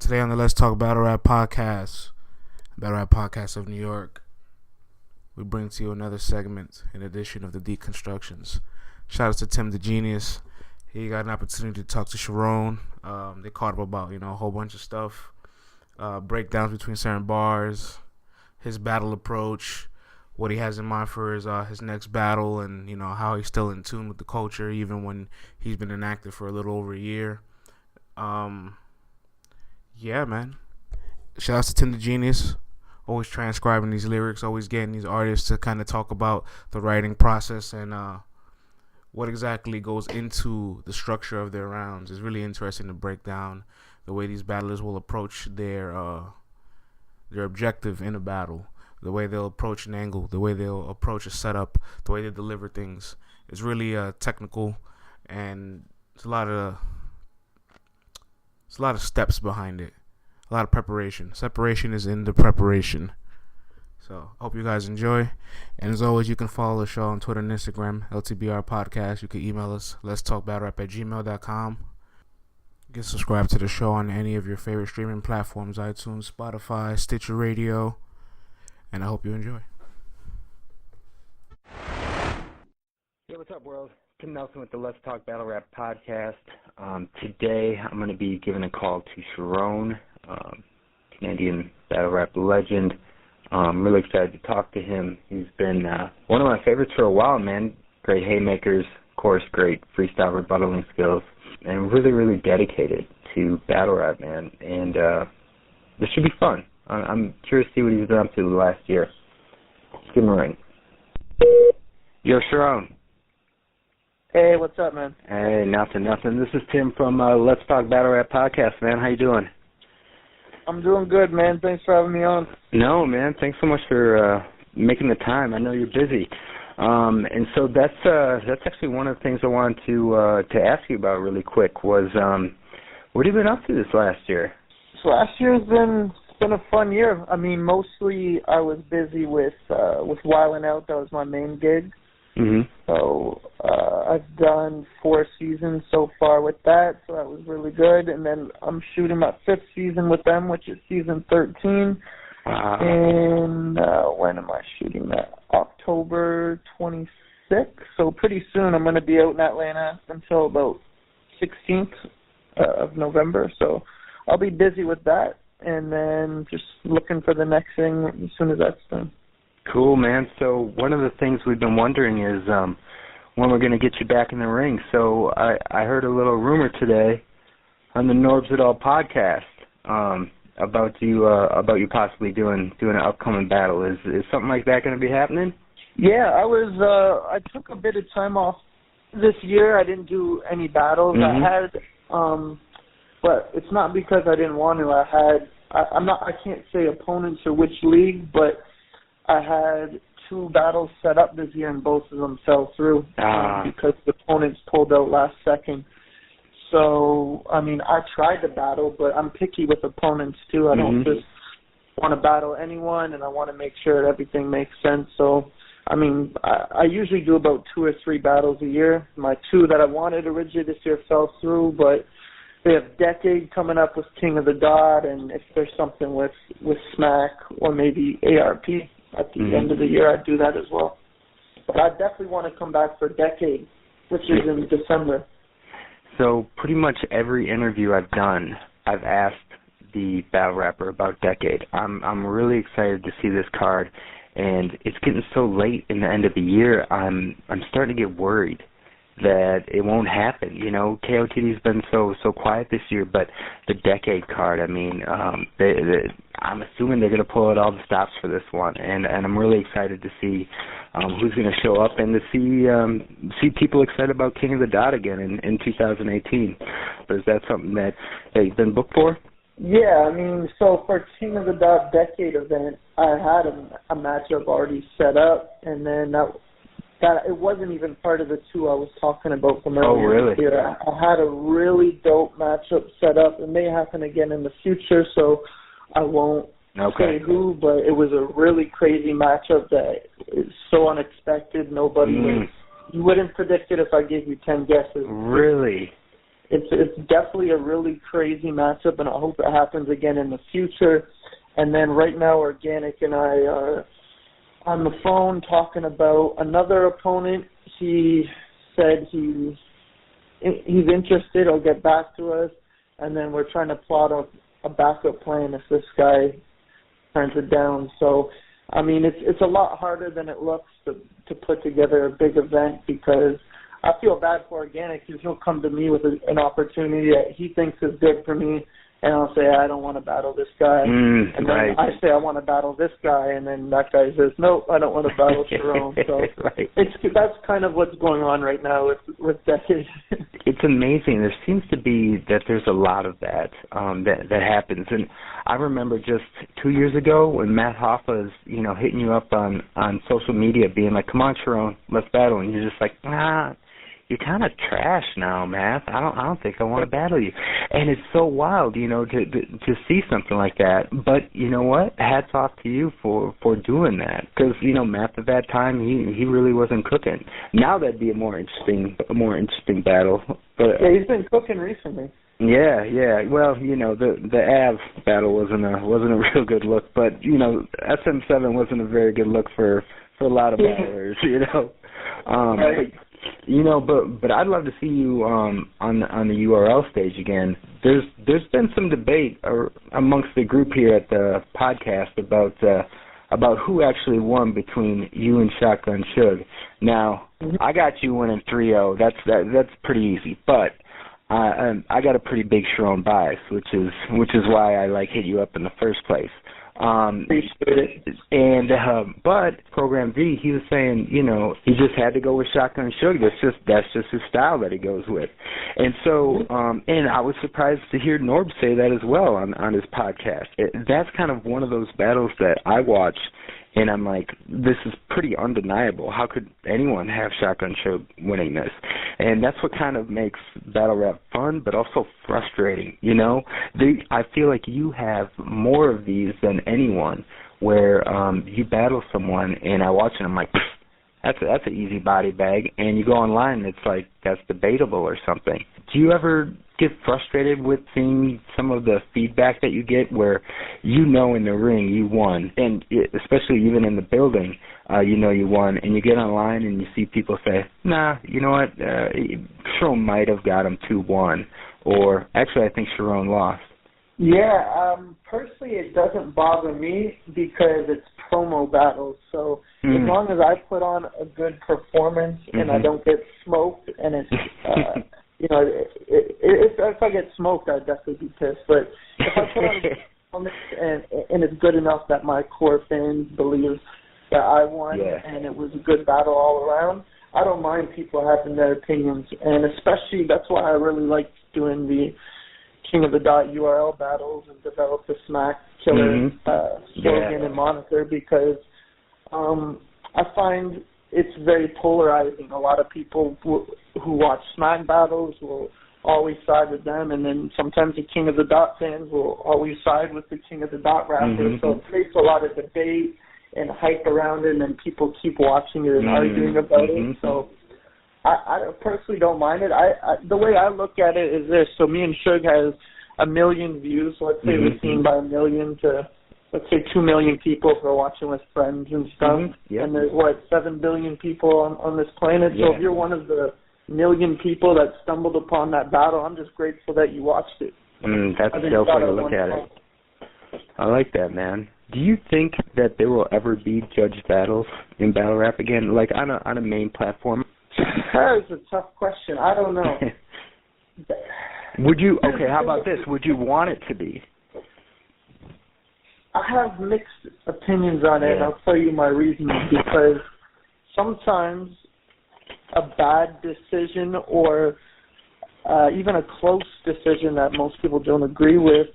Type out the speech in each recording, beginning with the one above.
Today on the Let's Talk Battle Rap podcast, Battle Rap Podcast of New York, we bring to you another segment in addition of the Deconstructions. Shout out to Tim the Genius. He got an opportunity to talk to Charron. They caught up about, a whole bunch of stuff. Breakdowns between certain bars, his battle approach, what he has in mind for his next battle, and, how he's still in tune with the culture even when he's been inactive for a little over a year. Yeah, man. Shout out to Tim the Genius. Always transcribing these lyrics, always getting these artists to kind of talk about the writing process and what exactly goes into the structure of their rounds. It's really interesting to break down the way these battlers will approach their objective in a battle, the way they'll approach an angle, the way they'll approach a setup, the way they deliver things. It's really technical, and it's a lot of steps behind it. A lot of preparation. Separation is in the preparation. So, hope you guys enjoy. And as always, you can follow the show on Twitter and Instagram, LTBR Podcast. You can email us, letstalkbattlerap@gmail.com. You can subscribe to the show on any of your favorite streaming platforms, iTunes, Spotify, Stitcher Radio. And I hope you enjoy. Hey, what's up, world? Tim Nelson with the Let's Talk Battle Rap Podcast. Today, I'm going to be giving a call to Charron, Canadian battle rap legend. I'm really excited to talk to him. He's been one of my favorites for a while, man. Great haymakers, of course, great freestyle rebuttaling skills, and really, really dedicated to battle rap, man. And this should be fun. I'm curious to see what he's been up to the last year. Let's give him a ring. Yo, Charron. Hey, what's up, man? Hey, nothing. This is Tim from Let's Talk Battle Rap Podcast, man. How you doing? I'm doing good, man. Thanks for having me on. No, man. Thanks so much for making the time. I know you're busy. And so that's actually one of the things I wanted to ask you about really quick was what have you been up to this last year? So last year's been a fun year. I mean, mostly I was busy with Wildin' Out. That was my main gig. Mm-hmm. So I've done 4 seasons so far with that, so that was really good. And then I'm shooting my 5th season with them, which is season 13. And when am I shooting that? October 26th. So pretty soon I'm going to be out in Atlanta until about 16th of November. So I'll be busy with that, and then just looking for the next thing as soon as that's done. Cool, man. So one of the things we've been wondering is when we're going to get you back in the ring. So I heard a little rumor today on the Norbs It All podcast about you possibly doing an upcoming battle. Is something like that going to be happening? Yeah, I took a bit of time off this year. I didn't do any battles. Mm-hmm. I had, but it's not because I didn't want to. I can't say opponents or which league, but I had 2 battles set up this year, and both of them fell through because the opponents pulled out last second. So, I mean, I tried to battle, but I'm picky with opponents, too. I don't just want to battle anyone, and I want to make sure everything makes sense. So, I mean, I usually do about 2 or 3 battles a year. My 2 that I wanted originally this year fell through, but we have Decade coming up with King of the Dot, and if there's something with Smack or maybe ARP, at the end of the year, I'd do that as well. But I definitely want to come back for Decade, which is in December. So pretty much every interview I've done, I've asked the battle rapper about Decade. I'm really excited to see this card, and it's getting so late in the end of the year. I'm starting to get worried that it won't happen. KOTD's been so quiet this year, but the Decade card, I mean, I'm assuming they're going to pull out all the stops for this one, and I'm really excited to see who's going to show up and to see people excited about King of the Dot again in 2018. But is that something that you've been booked for? Yeah, I mean, so for King of the Dot Decade event, I had a matchup already set up, and then that it wasn't even part of the 2 I was talking about from earlier. Oh, really? This year. I had a really dope matchup set up. It may happen again in the future, so I won't say who, but it was a really crazy matchup that is so unexpected. Nobody you wouldn't predict it if I gave you 10 guesses. Really? it's definitely a really crazy matchup, and I hope it happens again in the future. And then right now, Organic and I are on the phone talking about another opponent. He said he's interested. He'll get back to us, and then we're trying to plot a backup plan if this guy turns it down. So, I mean, it's a lot harder than it looks to put together a big event, because I feel bad for Organic because he'll come to me with an opportunity that he thinks is good for me, and I'll say, I don't want to battle this guy. And then right. I say, I want to battle this guy, and then that guy says, nope, I don't want to battle Charron. So right. that's kind of what's going on right now with Decade. It's amazing. There seems to be that there's a lot of that that happens. And I remember just 2 years ago when Matt Hoffa is, hitting you up on social media being like, come on, Charron, let's battle. And you're just like, nah, you're kind of trash now, Matt. I don't think I want to battle you. And it's so wild, to see something like that. But you know what? Hats off to you for doing that, because Matt at that time he really wasn't cooking. Now that'd be a more interesting battle. But yeah, he's been cooking recently. Yeah. Well, the Av battle wasn't a real good look, but SM7 wasn't a very good look for a lot of battlers, Right. But I'd love to see you on the URL stage again. There's been some debate amongst the group here at the podcast about who actually won between you and Shotgun Suge. Now, I got you winning 3-0. That's pretty easy, but I got a pretty big Charron bias, which is why I hit you up in the first place. And but Program V, he was saying, he just had to go with Shotgun Suge. That's just his style that he goes with. And so, and I was surprised to hear Norb say that as well on his podcast. That's kind of one of those battles that I watch, and I'm like, this is pretty undeniable. How could anyone have Shotgun Suge winning this? And that's what kind of makes battle rap fun, but also frustrating. I feel like you have more of these than anyone, where you battle someone, and I watch it, I'm like, that's an easy body bag, and you go online, and it's like, that's debatable or something. Do you ever get frustrated with seeing some of the feedback that you get where in the ring you won, and especially even in the building, you won, and you get online and you see people say, nah, you know what, Charron might have got him 2-1, or actually I think Charron lost. Yeah, personally it doesn't bother me because it's promo battles. So as long as I put on a good performance and I don't get smoked, and it's, if I get smoked, I'd definitely be pissed. But if I put on a performance and it's good enough that my core fans believe that I won and it was a good battle all around, I don't mind people having their opinions. And especially, that's why I really like doing the King of the Dot URL battles and develop the Smack Killer slogan and moniker, because I find it's very polarizing. A lot of people who watch Smack battles will always side with them, and then sometimes the King of the Dot fans will always side with the King of the Dot rapper. So it creates a lot of debate and hype around it, and then people keep watching it and arguing about it. So I personally don't mind it. The way I look at it is this. So me and Suge has 1 million views. So let's say we're seen by 1 million to, let's say, 2 million people who are watching with friends and stuff. And there's, 7 billion people on this planet. So if you're one of the 1 million people that stumbled upon that battle, I'm just grateful that you watched it. That's a dope way to look at it. I like that, man. Do you think that there will ever be judged battles in battle rap again, like on a main platform? That is a tough question. I don't know. Would you? Okay, how about this? Would you want it to be? I have mixed opinions on it, and I'll tell you my reasoning. Because sometimes a bad decision or even a close decision that most people don't agree with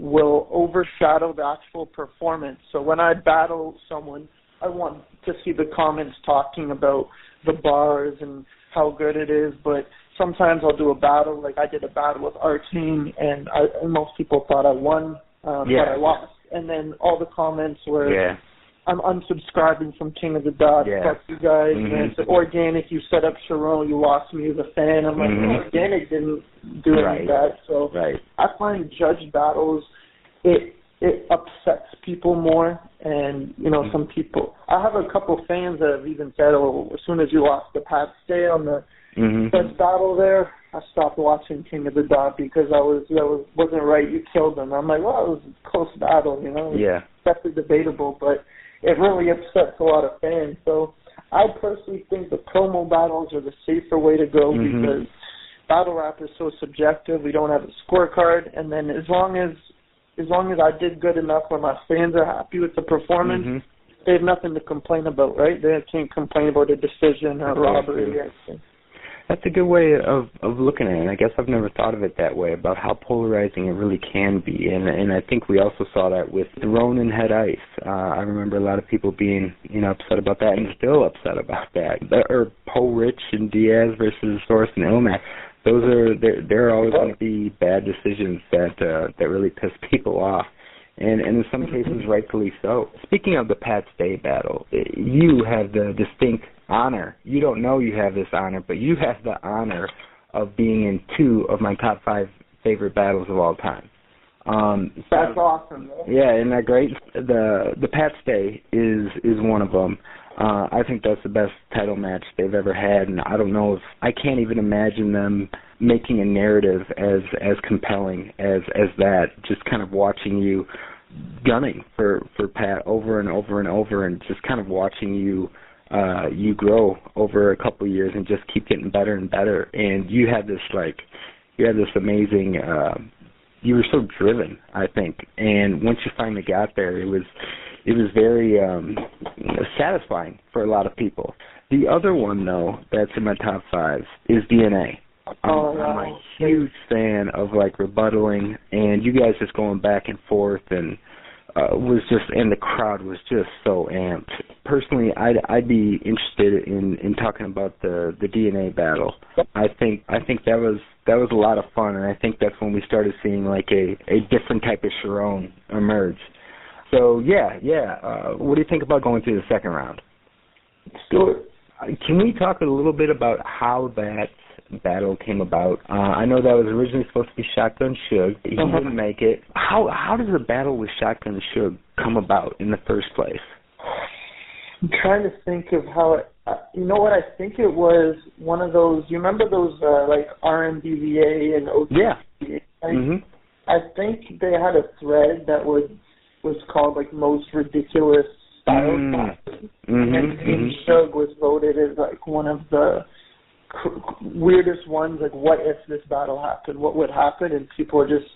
will overshadow the actual performance. So when I battle someone, I want to see the comments talking about the bars and how good it is, but sometimes I'll do a battle, like I did a battle with Arcane, and most people thought I won, but I lost. And then all the comments were I'm unsubscribing from King of the Dot. Yeah. Fuck you guys. And it's organic. You set up Charron. You lost me as a fan. I'm like, organic didn't do any of that. So I find judge battles, it upsets people more. And, you know, some people, I have a couple fans that have even said, oh, as soon as you lost the Pat Stay on the judge battle there, I stopped watching King of the Dot because that wasn't right. You killed him. I'm like, well, it was a close battle, you know. Yeah. It's definitely debatable, but it really upsets a lot of fans. So I personally think the promo battles are the safer way to go because battle rap is so subjective. We don't have a scorecard, and then as long as I did good enough where my fans are happy with the performance, they have nothing to complain about, right? They can't complain about a decision or robbery or anything. That's a good way of looking at it. And I guess I've never thought of it that way, about how polarizing it really can be. And I think we also saw that with Throne and Head Ice. I remember a lot of people being, you know, upset about that and still upset about that. Or Poe Rich and Diaz versus Soros and Ilmac. There are always going to be bad decisions that really piss people off. And in some cases, rightfully so. Speaking of the Pat Stay battle, you have the distinct honor. You don't know you have this honor, but you have the honor of being in 2 of my top 5 favorite battles of all time. That's awesome, man. Yeah, isn't that great? The Pat Stay is one of them. I think that's the best title match they've ever had, and I don't know if I can't even imagine them making a narrative as compelling as that. Just kind of watching you gunning for Pat over and over and over, and just kind of watching you grow over a couple of years and just keep getting better and better. And you had this amazing. You were so driven, I think, and once you finally got there, it was very satisfying for a lot of people. The other one, though, that's in my top 5 is DNA. I'm a huge fan of like rebuttaling, and you guys just going back and forth, and and the crowd was just so amped. Personally, I'd be interested in talking about the DNA battle. I think that was a lot of fun, and I think that's when we started seeing like a different type of Charron emerge. So yeah. What do you think about going through the second round? Let's do it. Can we talk a little bit about how that battle came about? I know that was originally supposed to be Shotgun Suge. He didn't make it. How does a battle with Shotgun Suge come about in the first place? I'm trying to think of how it. You know what? I think it was one of those. You remember those like RMBVA and OTBA? Yeah. I think they had a thread that was called like most ridiculous style classes, and Suge was voted as like one of the weirdest ones. Like, what if this battle happened? What would happen? And people were just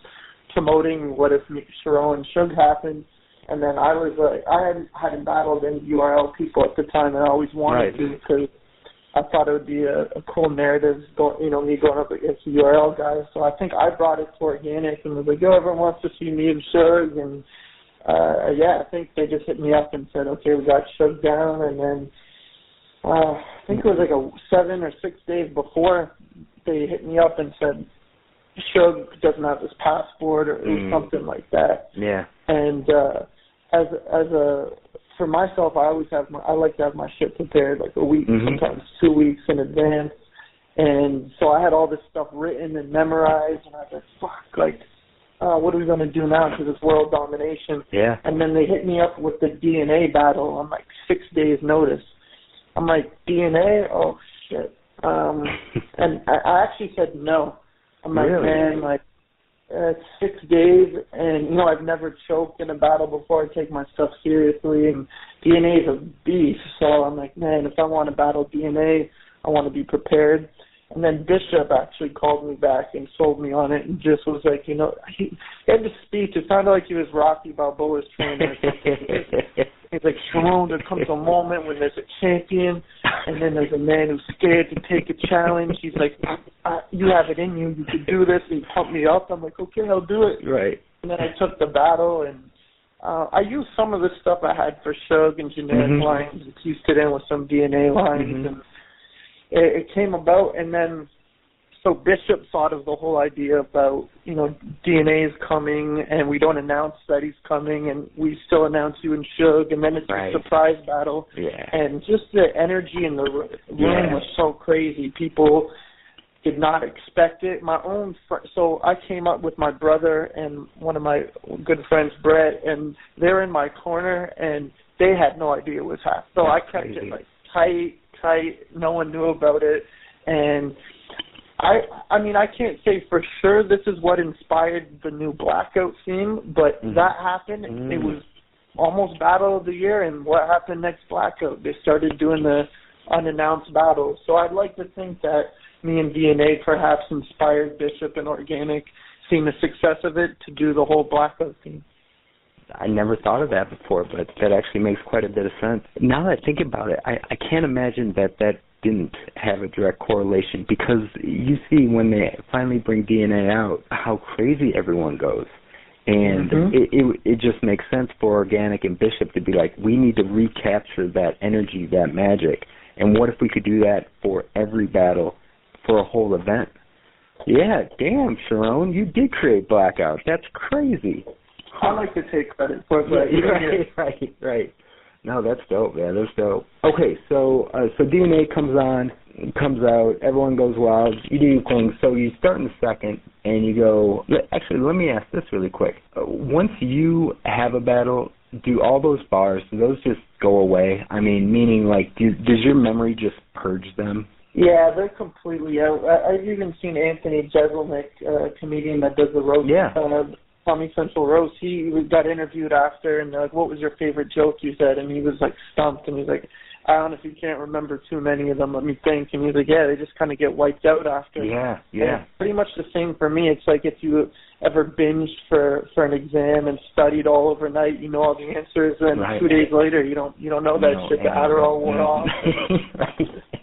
promoting what if Charron and Suge happened. And then I was like, I hadn't battled any URL people at the time, and I always wanted to because I thought it would be a cool narrative, me going up against the URL guys. So I think I brought it to organic and was like, yo, everyone wants to see me and Suge. And I think they just hit me up and said, okay, we got Suge down. And then I think it was like 7 or 6 days before, they hit me up and said, Suge doesn't have his passport or something like that. Yeah. And for myself, I like to have my shit prepared like a week, sometimes 2 weeks in advance. And so I had all this stuff written and memorized, and I was like, fuck, like, what are we going to do now because it's world domination? Yeah. And then they hit me up with the DNA battle on like 6 days' notice. I'm like, DNA? Oh, shit. And I actually said no. I'm like, really? Man, like, it's 6 days, and, I've never choked in a battle before. I take my stuff seriously, and DNA is a beast. So I'm like, man, if I want to battle DNA, I want to be prepared. And then Bishop actually called me back and sold me on it and just was like, he had this speech. It sounded like he was Rocky Balboa's trainer or something. He's like, Charron, there comes a moment when there's a champion and then there's a man who's scared to take a challenge. He's like, you have it in you. You can do this. And he pumped me up. I'm like, okay, I'll do it. Right. And then I took the battle, and I used some of the stuff I had for Suge and generic lines and pieced it in with some DNA lines. And it came about, and then, so Bishop thought of the whole idea about, DNA is coming and we don't announce that he's coming and we still announce you and Suge, and then it's a surprise battle. Yeah. And just the energy in the room was so crazy. People did not expect it. So I came up with my brother and one of my good friends, Brett, and they're in my corner and they had no idea what was happening. So I kept it like tight. No one knew about it. And I can't say for sure this is what inspired the new Blackout theme, but that happened. It was almost Battle of the Year, and what happened next Blackout? They started doing the unannounced battles. So I'd like to think that me and DNA perhaps inspired Bishop and Organic, seeing the success of it, to do the whole Blackout theme. I never thought of that before, but that actually makes quite a bit of sense. Now that I think about it, I can't imagine that didn't have a direct correlation, because you see when they finally bring DNA out how crazy everyone goes. And it just makes sense for Organic and Bishop to be like, we need to recapture that energy, that magic. And what if we could do that for every battle, for a whole event? Yeah, damn, Charron, you did create Blackout. That's crazy. I like to take credit for it. Right. No, that's dope, man. That's dope. Okay, so DNA comes out, everyone goes wild, you do your thing. So you start in the second, and you go. Actually, let me ask this really quick. Once you have a battle, do all those bars, do those just go away? I mean, meaning like, does your memory just purge them? Yeah, they're completely out. I've even seen Anthony Jeselnik, a comedian that does the roast. Comedy Central roast. He got interviewed after, and they're like, "What was your favorite joke you said?" And he was like stumped, and he's like, "I honestly can't remember too many of them. Let me think." And he's like, "Yeah, they just kind of get wiped out after." Yeah. And pretty much the same for me. It's like if you ever binged for an exam and studied all overnight, you know all the answers, and 2 days later you don't know that shit. The Adderall wore off.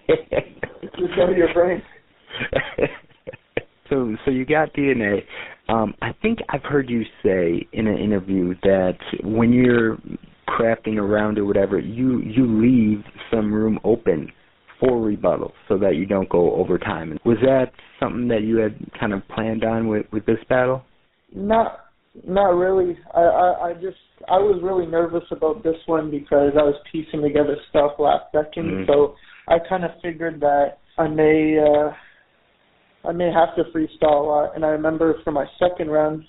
It's just out of your brain. So you got DNA. I think I've heard you say in an interview that when you're crafting around or whatever, you leave some room open for rebuttal so that you don't go over time. Was that something that you had kind of planned on with this battle? Not really. I was really nervous about this one because I was piecing together stuff last second. So I kind of figured that I may have to freestyle a lot. And I remember for my second round,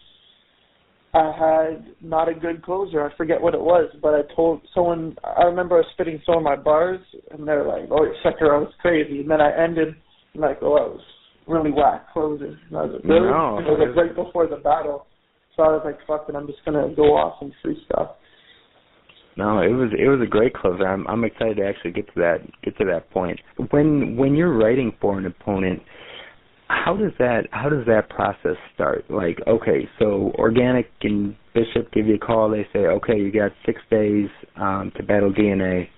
I had not a good closer. I forget what it was, but I told someone, I remember I was spitting some of my bars, and they're like, "Oh, your second round was crazy." And then I ended, like, "Oh, I was really whack closer." And I was like, "Really?" No. It was like right before the battle. So I was like, "Fuck it, I'm just going to go off and freestyle." No, it was a great closer. I'm excited to actually get to that point. When you're writing for an opponent, how does that process start? Like, okay, so Organic and Bishop give you a call. They say, okay, you got 6 days to battle DNA.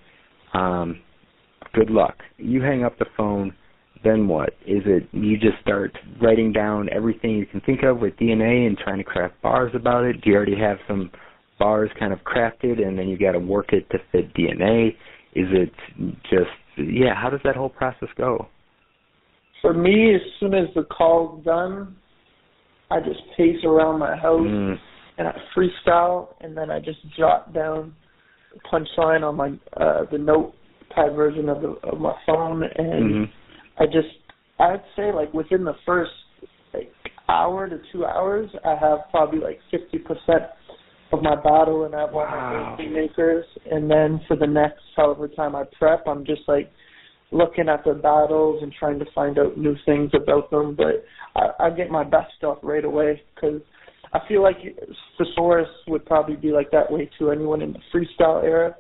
Good luck. You hang up the phone. Then what? Is it you just start writing down everything you can think of with DNA and trying to craft bars about it? Do you already have some bars kind of crafted and then you got to work it to fit DNA? Is it just, how does that whole process go? For me, as soon as the call's done, I just pace around my house and I freestyle, and then I just jot down the punchline on my the notepad version of my phone, and I'd say like within the first hour to 2 hours, I have probably like 50% of my battle, and I have one of my makers, and then for the next however time I prep, I'm just like looking at the battles and trying to find out new things about them. But I get my best stuff right away because I feel like Thesaurus would probably be like that way too. Anyone in the freestyle era,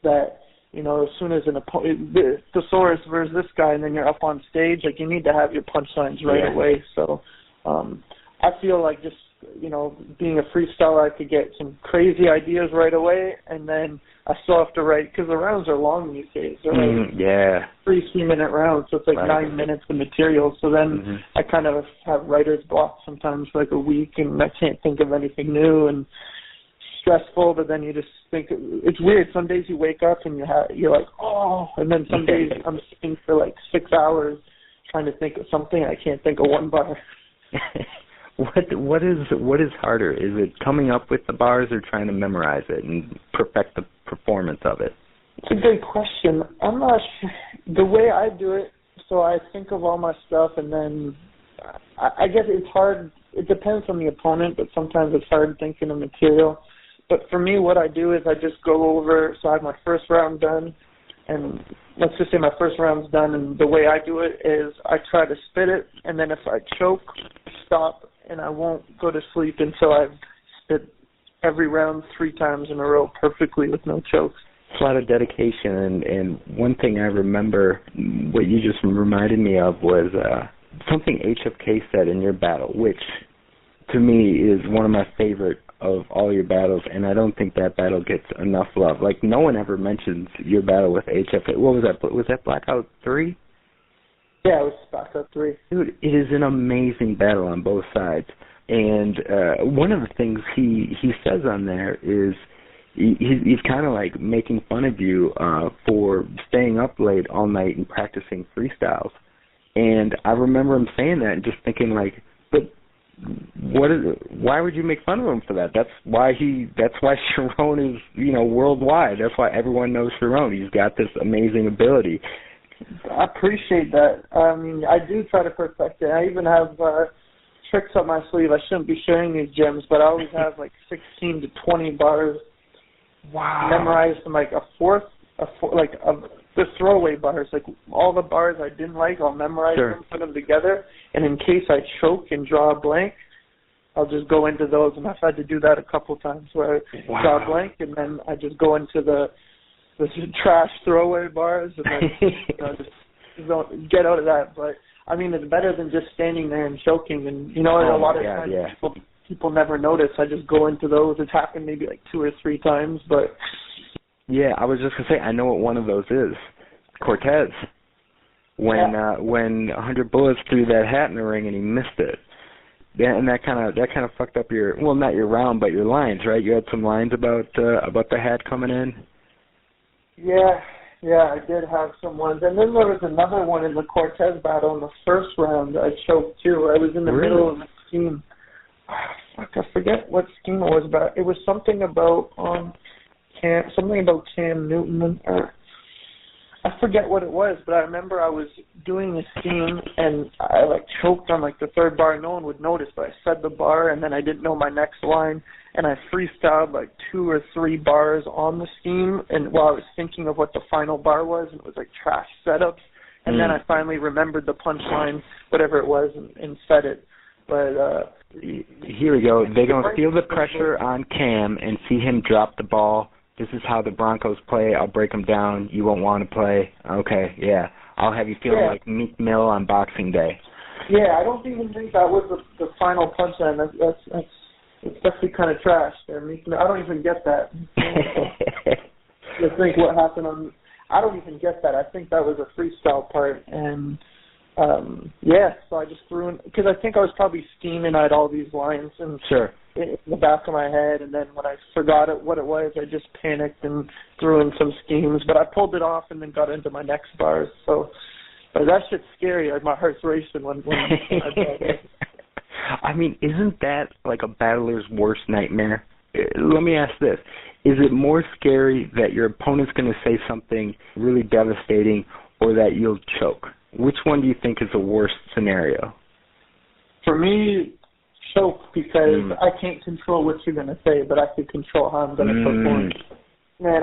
that as soon as an opponent, Thesaurus versus this guy, and then you're up on stage, like you need to have your punchlines right away. So I feel like just being a freestyler, I could get some crazy ideas right away, and then I still have to write, because the rounds are long these days. They're like 3-minute rounds, so it's like 9 minutes of material. So then I kind of have writer's block sometimes for like a week, and I can't think of anything new, and stressful, but then you just think, it's weird. Some days you wake up and you're like, oh, and then some days I'm sitting for like 6 hours trying to think of something. I can't think of one bar. What is harder? Is it coming up with the bars or trying to memorize it and perfect the performance of it? It's a great question. I'm not sure. The way I do it, so I think of all my stuff, and then I guess it's hard. It depends on the opponent, but sometimes it's hard thinking of material. But for me, what I do is I just go over, so I have my first round done, and let's just say my first round's done, and the way I do it is I try to spit it, and then if I choke, stop, and I won't go to sleep until I've spit every round 3 times in a row perfectly with no chokes. It's a lot of dedication, and one thing I remember, what you just reminded me of was something HFK said in your battle, which to me is one of my favorite of all your battles, and I don't think that battle gets enough love. Like, no one ever mentions your battle with HFK. What was that? Was that Blackout 3? Yeah, it was Blackout 3. Dude, it is an amazing battle on both sides. And one of the things he says on there is he's kind of like making fun of you for staying up late all night and practicing freestyles. And I remember him saying that and just thinking, like, but why would you make fun of him for that? That's why Charron is, worldwide. That's why everyone knows Charron. He's got this amazing ability. I appreciate that. I mean, I do try to perfect it. I even have tricks up my sleeve. I shouldn't be sharing these gems, but I always have like 16 to 20 bars memorized in like the throwaway bars. Like all the bars I didn't like, I'll memorize them, put them together, and in case I choke and draw a blank, I'll just go into those. And I've had to do that a couple times where I draw a blank and then I just go into the trash throwaway bars and then just don't get out of that. But I mean, it's better than just standing there and choking. And a lot of times people never notice. I just go into those. It's happened maybe like 2 or 3 times, but yeah, I was just gonna say I know what one of those is. Cortez, when 100 bullets threw that hat in the ring and he missed it. And that kind of fucked up not your round, but your lines, right? You had some lines about the hat coming in. Yeah, I did have some ones. And then there was another one in the Cortez battle in the first round I choked too. I was in the middle of the scheme. I forget what scheme it was about. It was something about Cam Newton. I forget what it was, but I remember I was doing a scheme and I choked on the 3rd bar. No one would notice, but I said the bar and then I didn't know my next line, and I freestyled 2 or 3 bars on the scheme, and while I was thinking of what the final bar was, and it was trash setups, and then I finally remembered the punchline, whatever it was, and said it. But here we go. They're going to feel the pressure on Cam and see him drop the ball. This is how the Broncos play. I'll break them down. You won't want to play. Okay, yeah. I'll have you feeling like Meek Mill on Boxing Day. Yeah, I don't even think that was the final punchline. It's definitely kind of trash there, Meek Mill. I don't even get that. I think what happened I don't even get that. I think that was a freestyle part, and so I just threw in, because I think I was probably scheming. I had all these lines and in the back of my head, and then when I forgot what it was, I just panicked and threw in some schemes, but I pulled it off and then got into my next bars. So that shit's scary. My heart's racing when I do it. I mean, isn't that a battler's worst nightmare? Let me ask this. Is it more scary that your opponent's going to say something really devastating or that you'll choke? Which one do you think is the worst scenario? For me, choke, because I can't control what you're going to say, but I can control how I'm going to perform. Man,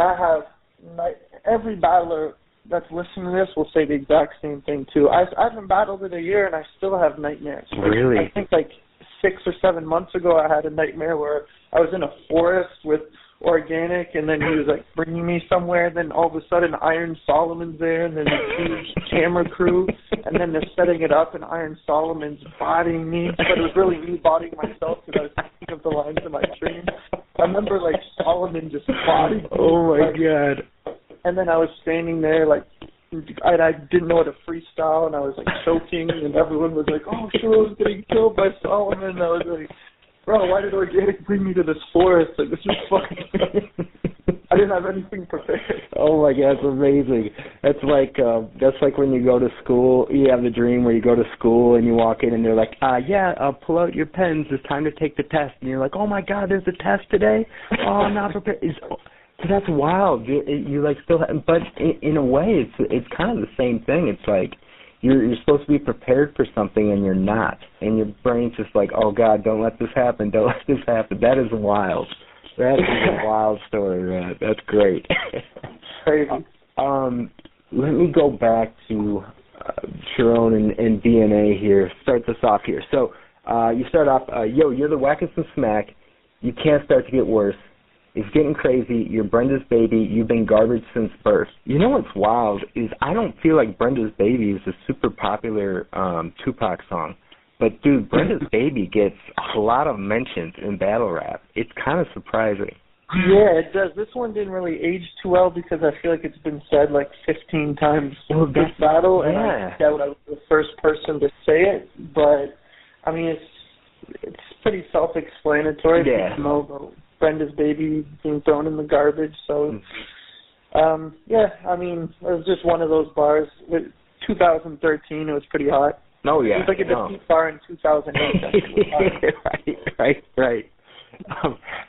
every battler that's listening to this will say the exact same thing, too. I haven't battled in a year, and I still have nightmares. Really? I think 6 or 7 months ago I had a nightmare where I was in a forest with Organic, and then he was bringing me somewhere, and then all of a sudden Iron Solomon's there, and then a huge camera crew, and then they're setting it up, and Iron Solomon's bodying me, but it was really me bodying myself because I was thinking of the lines in my dream. I remember Solomon just bodying me. Oh my God. And then I was standing there I didn't know how to freestyle, and I was choking, and everyone was oh, Charron's getting killed by Solomon. And I was bro, why did Organic bring me to this forest? This is fucking... I didn't have anything prepared. Oh my God, that's amazing. That's like when you go to school. You have the dream where you go to school and you walk in and they're like, pull out your pens. It's time to take the test. And you're like, oh my God, there's a test today. Oh, I'm not prepared. That's wild. You like still, but in a way, it's kind of the same thing. It's like you're supposed to be prepared for something and you're not, and your brain's just like, oh God, don't let this happen. Don't let this happen. That is wild. That is a wild story, man. That's great. Crazy. Let me go back to Charron and DNA here. Start this off here. So you start off, you're the wackest in smack. You can't start to get worse. It's getting crazy. You're Brenda's baby. You've been garbage since birth. You know what's wild is I don't feel like Brenda's Baby is a super popular Tupac song. But, dude, Brenda's Baby gets a lot of mentions in battle rap. It's kind of surprising. Yeah, it does. This one didn't really age too well because I feel like it's been said like 15 times this battle, and I doubt I was the first person to say it. But, I mean, it's pretty self-explanatory. Yeah. People know about Brenda's Baby being thrown in the garbage. So, yeah, I mean, it was just one of those bars. With 2013, it was pretty hot. Oh, yeah. It was like a defeat bar in 2008. Right.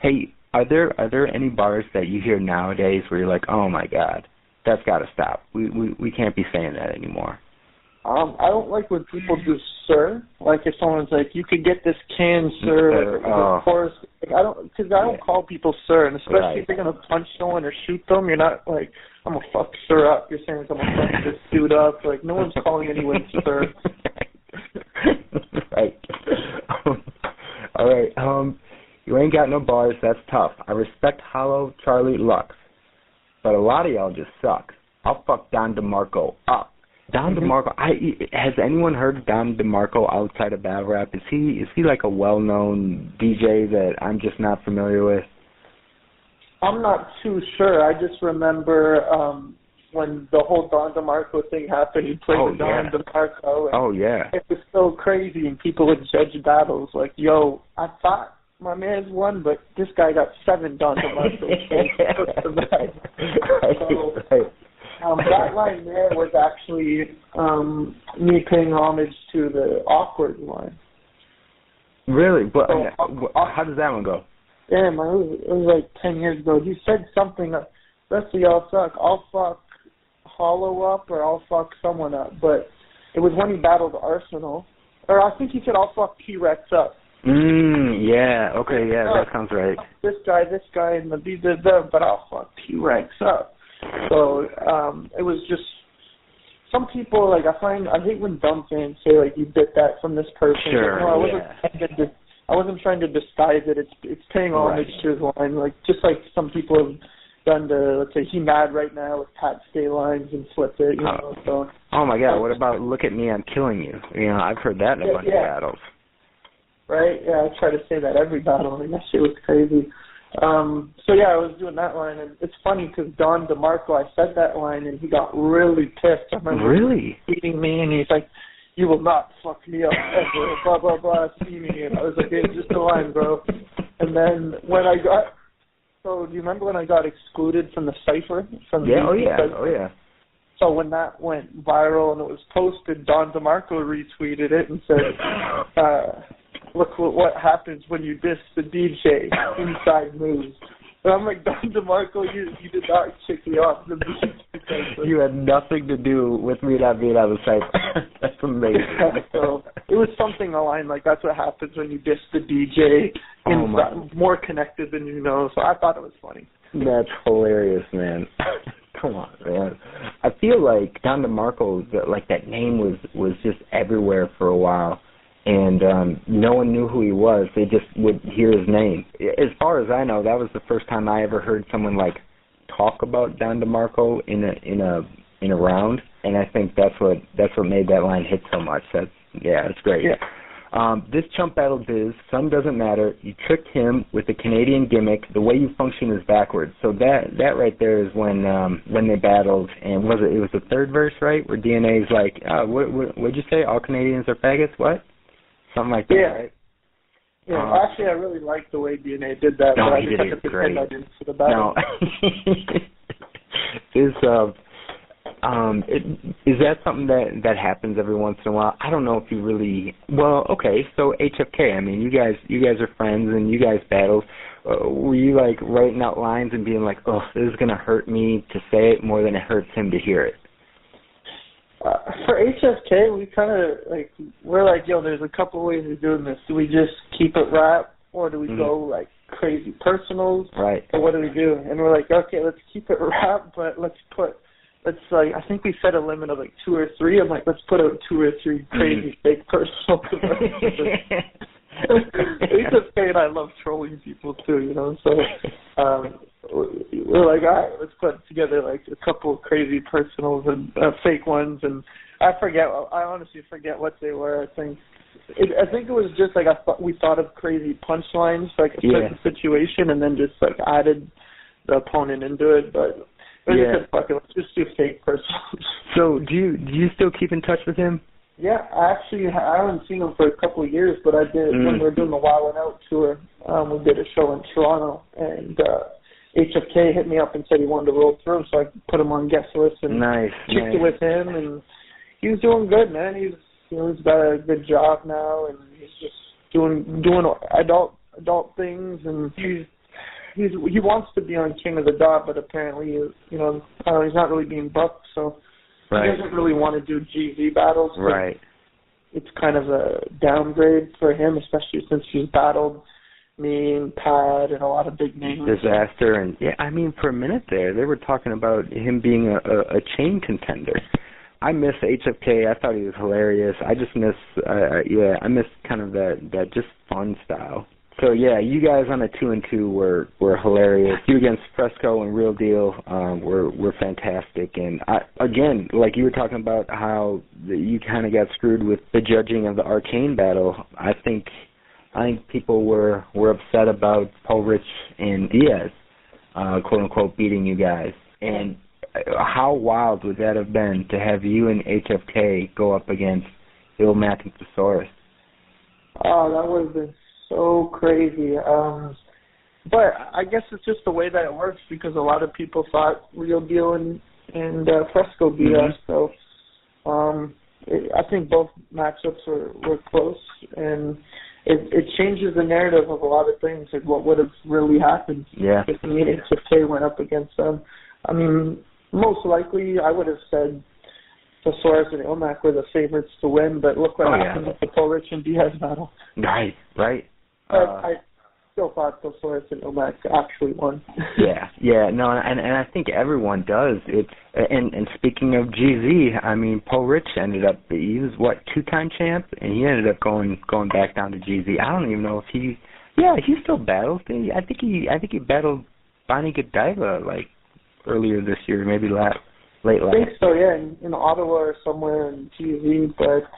Hey, are there any bars that you hear nowadays where you're like, oh, my God, that's got to stop. We can't be saying that anymore. I don't like when people do sir. Like if someone's like, you could get this can, sir. Of course, like, I don't call people sir, and especially if you're gonna punch someone or shoot them, you're not like, I'm gonna fuck sir up. You're saying I'm gonna fuck this dude up. Like no one's calling anyone sir. Right. All right. You ain't got no bars. That's tough. I respect Hollow, Charlie, Lux, but a lot of y'all just suck. I'll fuck Don DeMarco up. Don DeMarco, has anyone heard of Don DeMarco outside of battle rap? Is he like a well-known DJ that I'm just not familiar with? I'm not too sure. I just remember when the whole Don DeMarco thing happened, he played with Don DeMarco. And it was so crazy, and people would judge battles like, yo, I thought my man's won, but this guy got 7 Don DeMarco. That line there was actually me paying homage to the awkward line. Really? But how does that one go? Yeah, man, it was like 10 years ago. He said something, rest of y'all suck. I'll fuck Hollow up or I'll fuck someone up. But it was when he battled Arsenal. Or I think he said, I'll fuck T-Rex up. Yeah, okay, yeah, that sounds right. This guy, and but I'll fuck T-Rex up. So it was just some people like I hate when dumb fans say like you bit that from this person. Sure, I wasn't trying to disguise it. It's paying homage to his line, like just like some people have done to, let's say, he mad right now with Pat Stay lines and flip it, you know. So. Oh my God! What about look at me, I'm killing you? You know, I've heard that in a bunch of battles. Right? Yeah, I try to say that every battle. I mean, that shit was crazy. So yeah, I was doing that line, and it's funny because Don DeMarco, I said that line, and he got really pissed. I remember beating me, and he's like, "You will not fuck me up ever." Blah blah blah. See me, and I was like, "It's just a line, bro." And then when I got, do you remember when I got excluded from the cipher? From the So when that went viral and it was posted, Don DeMarco retweeted it and said, "Look what happens when you diss the DJ, inside moves." And I'm like, Don DeMarco, you did not kick me off the beat. You had nothing to do with me not being on the site. That's amazing. So it was something aligned, like that's what happens when you diss the DJ, inside, more connected than you know. So I thought it was funny. That's hilarious, man. Come on, man. I feel like Don DeMarco, like that name was just everywhere for a while. And no one knew who he was. They just would hear his name. As far as I know, that was the first time I ever heard someone like talk about Don DeMarco in a round. And I think that's what made that line hit so much. That's great. Yeah. This chump battle Biz, some doesn't matter. You tricked him with the Canadian gimmick. The way you function is backwards. So that right there is when they battled. And it was the third verse, right? Where DNA's like, what'd you say? All Canadians are faggots? What? Something like that, right? Yeah, actually, I really liked the way DNA did that. No, but I he just did had to it great. pretend I didn't for the battle. No. Is that something that happens every once in a while? I don't know if you really. Well, okay. So HFK. I mean, you guys are friends and you guys battled. Were you like writing out lines and being like, "Oh, this is gonna hurt me to say it more than it hurts him to hear it"? For HFK, we kind of we're like, yo, there's a couple ways of doing this. Do we just keep it rap, or do we go like crazy personals? Right. Or what do we do? And we're like, okay, let's keep it rap, but let's I think we set a limit of like 2 or 3. I'm like, let's put out 2 or 3 crazy fake personals. HFK and I love trolling people too, you know. So we're like, all right, let's put together like a couple of crazy personals and fake ones. And I honestly forget what they were. I think it was just like we thought of crazy punchlines, like a certain situation, and then just like added the opponent into it. But we just said, fuck it, let's just do fake personals. So do you still keep in touch with him? Yeah, I haven't seen him for a couple of years, but I did when we were doing the Wild and Out tour. We did a show in Toronto, and HFK hit me up and said he wanted to roll through, so I put him on guest list and kicked it with him, and he was doing good, man. He's got a good job now, and he's just doing adult things, and he wants to be on King of the Dot, but apparently, he's not really being booked, so. Right. He doesn't really want to do GZ battles. Right. It's kind of a downgrade for him, especially since he's battled me and Pad and a lot of big names. Disaster. And, I mean, for a minute there, they were talking about him being a chain contender. I miss HFK. I thought he was hilarious. I just miss, I miss kind of that just fun style. So, you guys on a 2-2 were hilarious. You against Fresco and Real Deal were fantastic. And, again, like you were talking about how you kind of got screwed with the judging of the Arcane battle, I think people were upset about Polrich and Diaz, quote-unquote, beating you guys. And how wild would that have been to have you and HFK go up against Ilmac and Thesaurus? Oh, that would have been so crazy. But I guess it's just the way that it works because a lot of people thought Real Deal and Fresco beat us. So I think both matchups were close, and it changes the narrative of a lot of things, like what would have really happened if me and HFK went up against them. I mean, most likely I would have said Thesaurus and Ilmac were the favorites to win, but look what happened with the Polrich and Diaz battle. Right. I still thought Thesaurus and Ilmac actually won. No, and I think everyone does. And speaking of GZ, I mean, Polrich ended up, he was, 2-time champ, and he ended up going back down to GZ. I don't even know if he still battles. I think he battled Bonnie Godiva, like, earlier this year, maybe late last. I think so, in Ottawa or somewhere in GZ, but,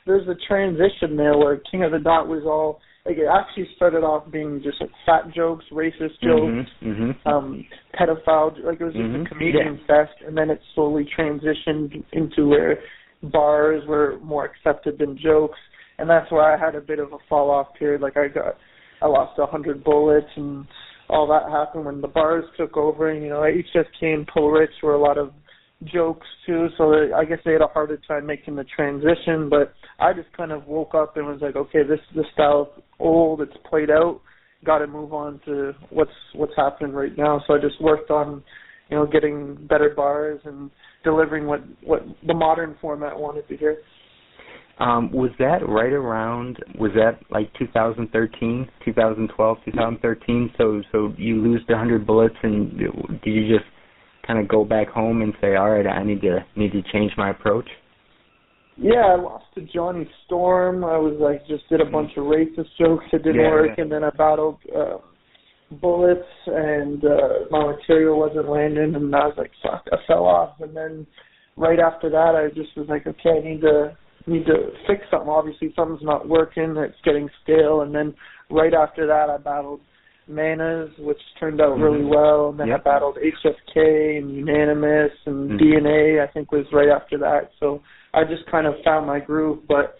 there's a transition there where King of the Dot was all, like, it actually started off being just like fat jokes, racist jokes, pedophile, like it was just a comedian fest, and then it slowly transitioned into where bars were more accepted than jokes, and that's where I had a bit of a fall off period. Like I lost 100 bullets, and all that happened when the bars took over, and HFK and Polrich were a lot of jokes too, so I guess they had a harder time making the transition, but I just kind of woke up and was like, okay, this style is old, it's played out, got to move on to what's happening right now. So I just worked on, getting better bars and delivering what the modern format wanted to hear. Was that like 2013, 2012, 2013? So you lose the 100 bullets, and do you just kind of go back home and say, all right, I need to change my approach? Yeah, I lost to Johnny Storm. I was like, just did a bunch of racist jokes that didn't work, and then I battled bullets, and my material wasn't landing, and I was like, fuck, I fell off. And then right after that, I just was like, okay, I need to fix something. Obviously, something's not working. It's getting stale. And then right after that, I battled Manas, which turned out really well. And then I battled HFK and Unanimous and DNA, I think was right after that. So I just kind of found my groove. But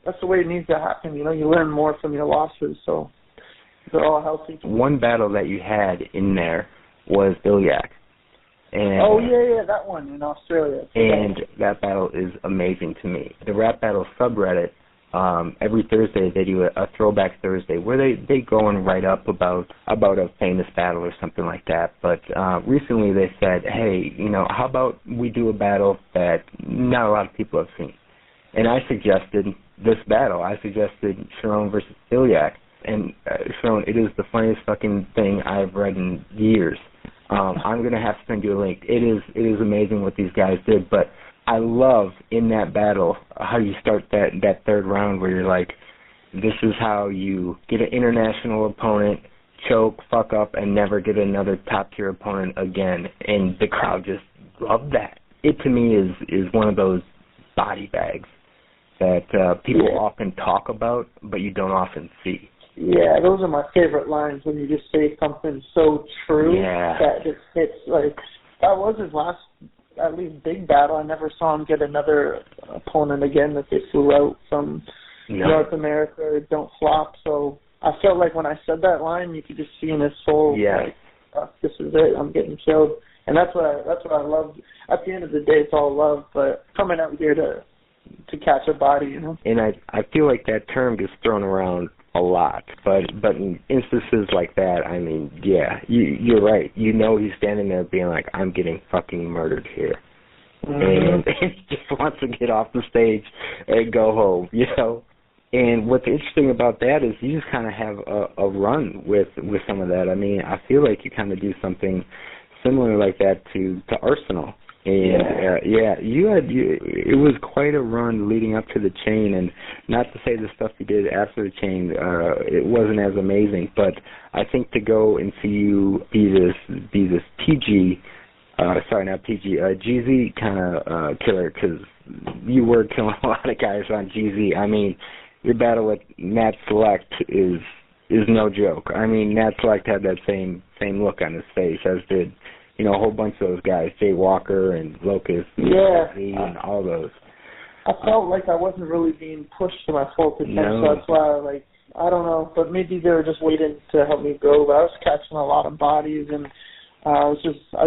that's the way it needs to happen. You know, you learn more from your losses, so they're all healthy. One battle that you had in there was Ilyak. And, oh, yeah, that one in Australia. And that battle is amazing to me. The Rap Battle subreddit, every Thursday they do a Throwback Thursday where they go and write up about a famous battle or something like that. But recently they said, hey, you know, how about we do a battle that not a lot of people have seen? And I suggested this battle. I suggested Charron versus Ilyak. And Charron, it is the funniest fucking thing I've read in years. I'm going to have to send you a link. It is amazing what these guys did. But I love in that battle how you start that third round where you're like, this is how you get an international opponent, choke, fuck up, and never get another top-tier opponent again. And the crowd just loved that. It, to me, is one of those body bags that people often talk about, but you don't often see. Yeah, those are my favorite lines when you just say something so true that it's like, that was his last, at least big battle. I never saw him get another opponent again that they flew out from North America or don't flop. So I felt like when I said that line, you could just see in his soul, like, oh, this is it, I'm getting killed. And that's what I love. At the end of the day, it's all love, but coming out here to catch a body, you know. And I feel like that term gets thrown around a lot, but in instances like that, I mean, yeah, you're right. You know, he's standing there being like, I'm getting fucking murdered here, and he just wants to get off the stage and go home, you know. And what's interesting about that is you just kind of have a run with some of that. I mean, I feel like you kind of do something similar like that to Arsenal. And it was quite a run leading up to the chain, and not to say the stuff you did after the chain, it wasn't as amazing, but I think to go and see you be this GZ kind of killer, because you were killing a lot of guys on GZ. I mean, your battle with Nat Select is no joke. I mean, Nat Select had that same look on his face, as did, you know, a whole bunch of those guys, Jay Walker and Locust, and all those. I felt like I wasn't really being pushed to my full potential. So that's why, I don't know, but maybe they were just waiting to help me grow. But I was catching a lot of bodies, and I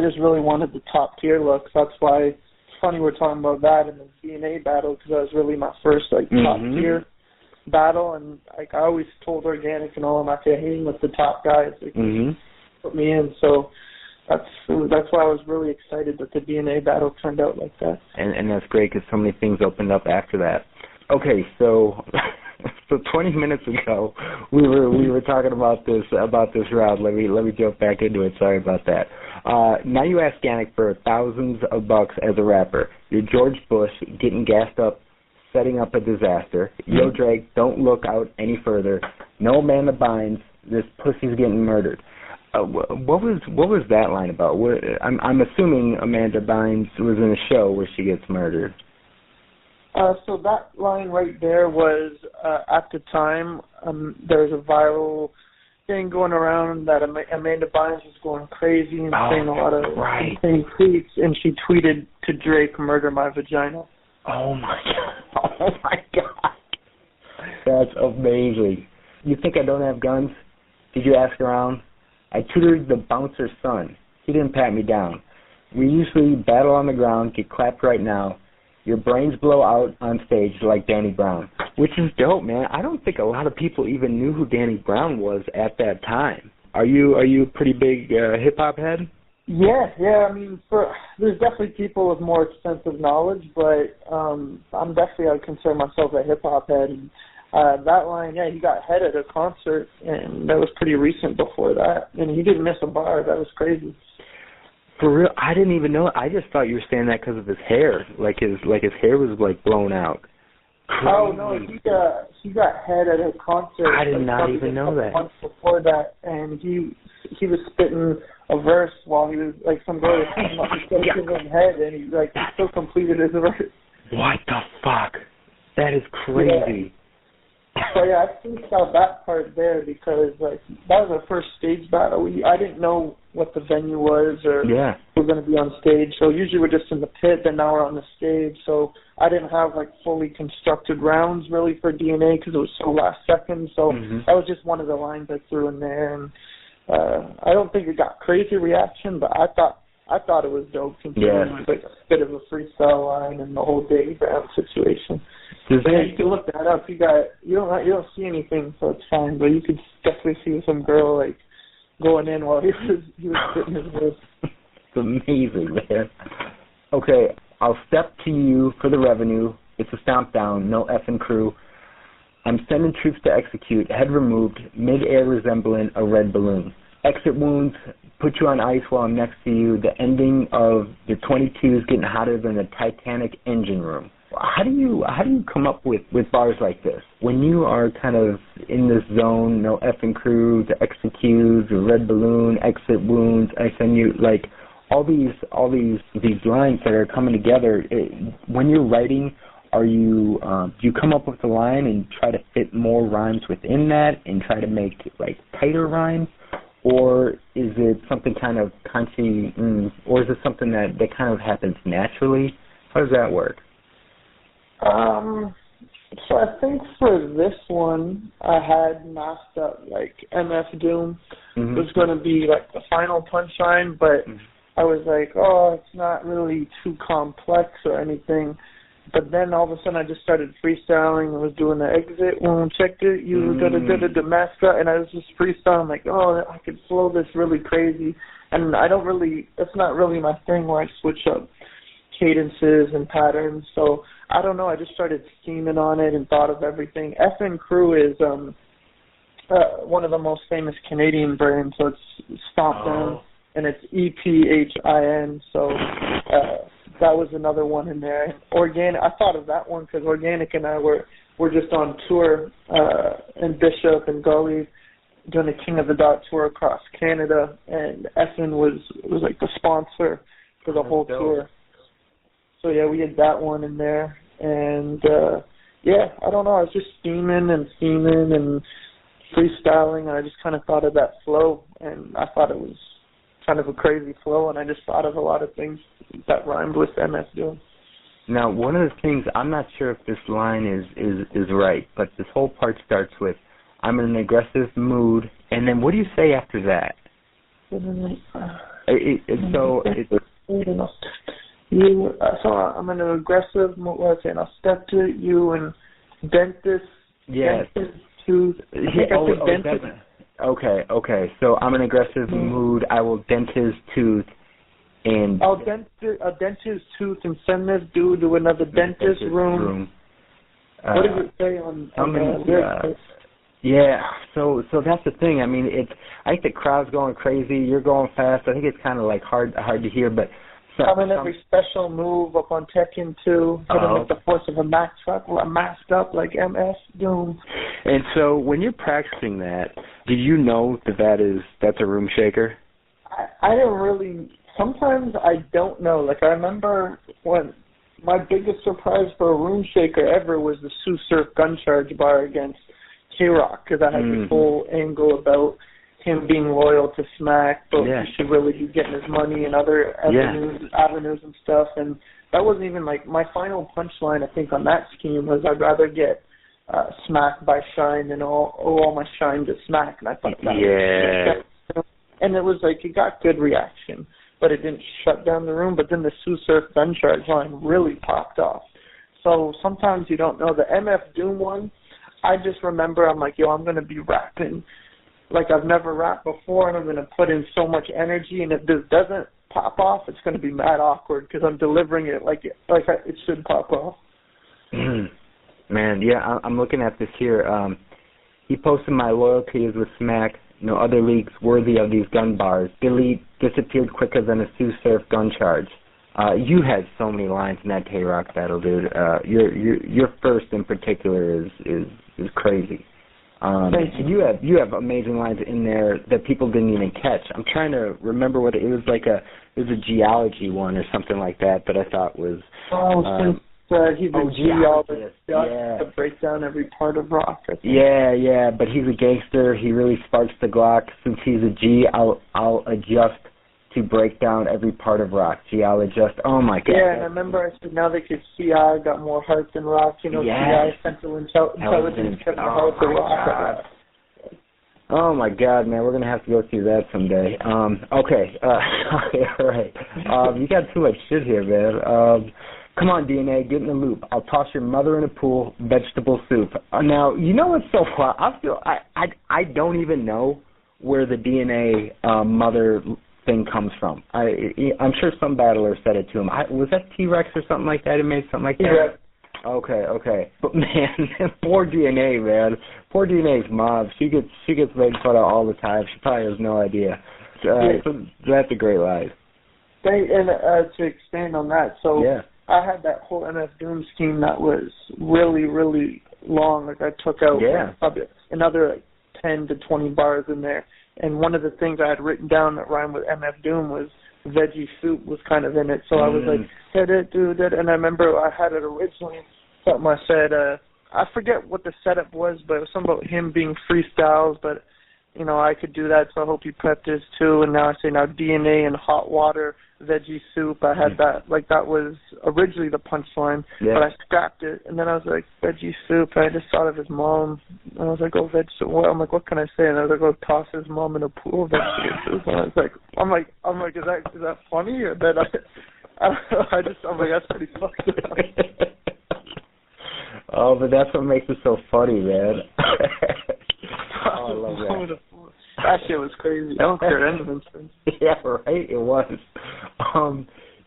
just really wanted the top tier look. So that's why it's funny we're talking about that in the DNA battle, because that was really my first top tier battle, and I always told Organic and all of them, I said, hang with the top guys, put me in. So that's why I was really excited that the DNA battle turned out like that. And that's great, because so many things opened up after that. Okay, so 20 minutes ago we were talking about this round. Let me jump back into it. Sorry about that. Now you ask Ganik for thousands of bucks as a rapper. You're George Bush getting gassed up, setting up a disaster. Yo Drake, don't look out any further. No Amanda Bynes, this pussy's getting murdered. What was that line about? I'm assuming Amanda Bynes was in a show where she gets murdered. So that line right there was, at the time, there was a viral thing going around that Amanda Bynes was going crazy and saying a lot of insane tweets, and she tweeted to Drake, "Murder my vagina." Oh my God! Oh my God! That's amazing. You think I don't have guns? Did you ask around? I tutored the bouncer's son. He didn't pat me down. We usually battle on the ground, get clapped right now. Your brains blow out on stage like Danny Brown, which is dope, man. I don't think a lot of people even knew who Danny Brown was at that time. Are you a pretty big hip-hop head? Yeah. I mean, there's definitely people with more extensive knowledge, but I'm definitely, I would consider myself a hip-hop head. And, that line, he got head at a concert, and that was pretty recent before that, and he didn't miss a bar. That was crazy. For real? I didn't even know. I just thought you were saying that because of his hair, like his hair was blown out. Crazy. Oh no, he got head at a concert. I did not even know that. Months before that, and he was spitting a verse while he was some guy was giving him head, and he still completed his verse. What the fuck? That is crazy. So I think about that part there, because that was our first stage battle. I didn't know what the venue was or we're going to be on stage. So usually we're just in the pit, but now we're on the stage. So I didn't have like fully constructed rounds really for DNA because it was so last second. So that was just one of the lines I threw in there, and I don't think it got crazy reaction, but I thought it was dope considering it was like a bit of a freestyle line and the whole Dave round situation. But yeah, you can look that up. You don't see anything, so it's fine. But you could definitely see some girl like going in while he was spitting his words. It's amazing, man. Okay, I'll step to you for the revenue. It's a stomp down, no effing crew. I'm sending troops to execute, head removed, mid-air resembling a red balloon. Exit wounds, put you on ice while I'm next to you. The ending of the 22 is getting hotter than the Titanic engine room. How do you come up with bars like this? When you are kind of in this zone, no effing crew, the execute, the red balloon, exit wounds, I send you, like, all these lines that are coming together. When you're writing, do you come up with a line and try to fit more rhymes within that and try to make like tighter rhymes, or is it something kind of punchy, or is it something that kind of happens naturally? How does that work? So I think for this one, I had masked up like MF Doom was going to be like the final punchline, but I was like, oh, it's not really too complex or anything. But then all of a sudden I just started freestyling. I was doing the exit when checked it, you da mask up, and I was just freestyling like, oh, I could flow this really crazy. And it's not really my thing where I switch up cadences and patterns. So I don't know, I just started scheming on it and thought of everything. FN Crew is one of the most famous Canadian brands, so it's Stomp Down, and it's EPHIN, so that was another one in there. Organic, I thought of that one because Organic and I were just on tour in Bishop and Gully doing the King of the Dot tour across Canada, and FN was like the sponsor for the whole tour. So yeah, we had that one in there, and I don't know, I was just scheming and freestyling, and I just kind of thought of that flow, and I thought it was kind of a crazy flow, and I just thought of a lot of things that rhymed with MF Doom. Now, one of the things, I'm not sure if this line is right, but this whole part starts with, I'm in an aggressive mood, and then what do you say after that? So I'm in an aggressive mood, let's say, and I'll step to you and dentist, dentist tooth. Okay. So I'm in an aggressive mood. I will dent his tooth, and I'll dent his tooth and send this dude to another dentist room. What does it say on yeah, so that's the thing. I mean, I think the crowd's going crazy. You're going fast. I think it's kind of like hard to hear, but. I'm in every special move up on Tekken 2, hitting with the force of a Mack truck, masked up like MF Doom. And so when you're practicing that, do you know that's a room shaker? I didn't really. Sometimes I don't know. Like I remember when my biggest surprise for a room shaker ever was the Sioux Surf gun charge bar against K-Rock, because I had this whole angle about him being loyal to Smack, but he should really be getting his money in other avenues and stuff. And that wasn't even like my final punchline. I think on that scheme was I'd rather get smacked by Shine than all my shine to Smack. And I thought that was, and it was like it got good reaction, but it didn't shut down the room. But then the Sioux Surf gun charge line really popped off. So sometimes you don't know. The MF Doom one, I just remember I'm like, yo, I'm gonna be rapping like I've never rapped before, and I'm going to put in so much energy, and if this doesn't pop off, it's going to be mad awkward because I'm delivering it like it should pop off. Man, yeah, I'm looking at this here. He posted, my loyalty is with Smack, no other leagues worthy of these gun bars. Delete, disappeared quicker than a Sioux Surf gun charge. You had so many lines in that K-Rock battle, dude. Your first in particular is crazy. You have amazing lines in there that people didn't even catch. I'm trying to remember what it was like. It was a geology one or something like that I thought was. He's a geologist. To break down every part of rock. I think. Yeah, but he's a gangster. He really sparks the Glock. Since he's a G, I'll adjust to break down every part of rock, geologist. Oh my God. Yeah, and I remember I said now they could CI got more heart than rock. You know, yes. CI, Central Intelligence, got more heart than rock. Oh my God, man, we're gonna have to go through that someday. Okay, all right. You got too much shit here, man. Come on, DNA, get in the loop. I'll toss your mother in a pool, vegetable soup. Now, you know what's so far? I don't even know where the DNA mother thing comes from. I'm sure some battler said it to him. Was that T-Rex or something like that? He made something like that? Yeah. Okay. But man, poor DNA, man. Poor DNA's mom. She gets made fun of all the time. She probably has no idea. So that's a great lie. And to expand on that, so yeah. I had that whole MF Doom scheme that was really, really long. Like I took out probably another 10 to 20 bars in there. And one of the things I had written down that rhymed with MF Doom was veggie soup was kind of in it. So I was like, and I remember I had it originally. Something I said, I forget what the setup was, but it was something about him being freestyles, but, you know, I could do that, so I hope he prepped his too. And now I say DNA and hot water, veggie soup. I had that, like that was originally the punchline, but I scrapped it. And then I was like, veggie soup. And I just thought of his mom. And I was like, oh, veggie soup. I'm like, what can I say? And I was like, oh, toss his mom in a pool of vegetable soup. And I was like, I'm like, is that funny? Or then I'm like, that's pretty fucked up. Oh, but that's what makes it so funny, man. Oh, I love that. That shit was crazy. I don't care anything. Yeah, right. It was.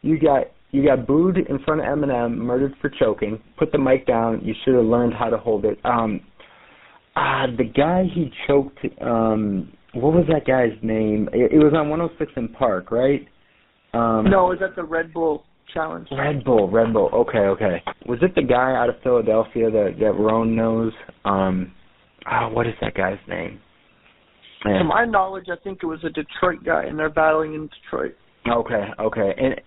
You got booed in front of Eminem, murdered for choking. Put the mic down. You should have learned how to hold it. The guy he choked. What was that guy's name? It was on 106 in Park, right? No, it was at the Red Bull Challenge. Red Bull. Okay. Was it the guy out of Philadelphia that Roan knows? What is that guy's name? Yeah. To my knowledge, I think it was a Detroit guy, and they're battling in Detroit. Okay.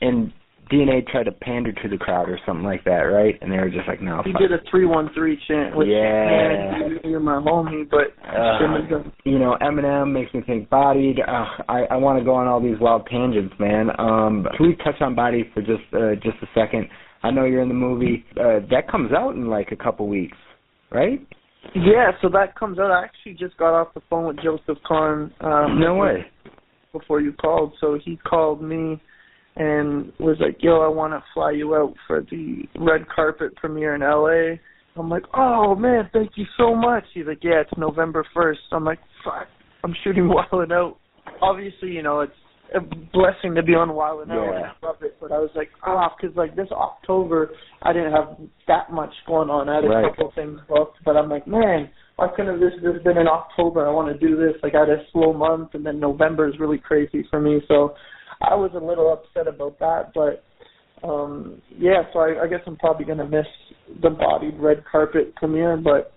And DNA tried to pander to the crowd or something like that, right? And they were just like, no. He did a 313 chant. Which, man, you're my homie, but you know, Eminem makes me think Bodied. I want to go on all these wild tangents, man. Can we touch on Bodied for just a second? I know you're in the movie. That comes out in like a couple weeks, right? Yeah, so that comes out. I actually just got off the phone with Joseph Kahn. No way. Before you called. So he called me and was like, yo, I want to fly you out for the red carpet premiere in L.A. I'm like, oh, man, thank you so much. He's like, yeah, it's November 1st. I'm like, fuck, I'm shooting Wild 'N Out. Obviously, you know, it's a blessing to be on Wild 'N Out. Yeah. I love it. But I was like, because like this October, I didn't have that much going on. I had a couple things booked. But I'm like, man, why couldn't this been in October? I want to do this. Like, I had a slow month, and then November is really crazy for me. So I was a little upset about that. But, so I guess I'm probably going to miss the Bodied red carpet premiere. But,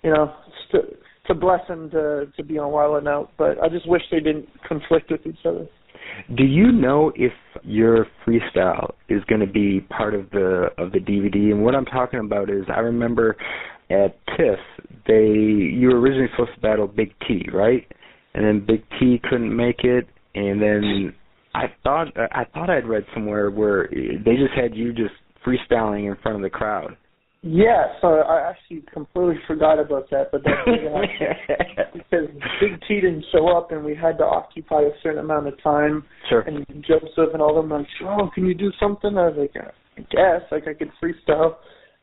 you know, it's a blessing to be on Wild 'N Out. But I just wish they didn't conflict with each other. Do you know if your freestyle is going to be part of the DVD? And what I'm talking about is, I remember at TIFF, you were originally supposed to battle Big T, right? And then Big T couldn't make it, and then I thought I'd read somewhere where they just had you just freestyling in front of the crowd. Yeah, so I actually completely forgot about that, but that did happen because Big T didn't show up, and we had to occupy a certain amount of time. Sure. And Joseph and all them were like, oh, can you do something? I was like, I guess, like I could freestyle.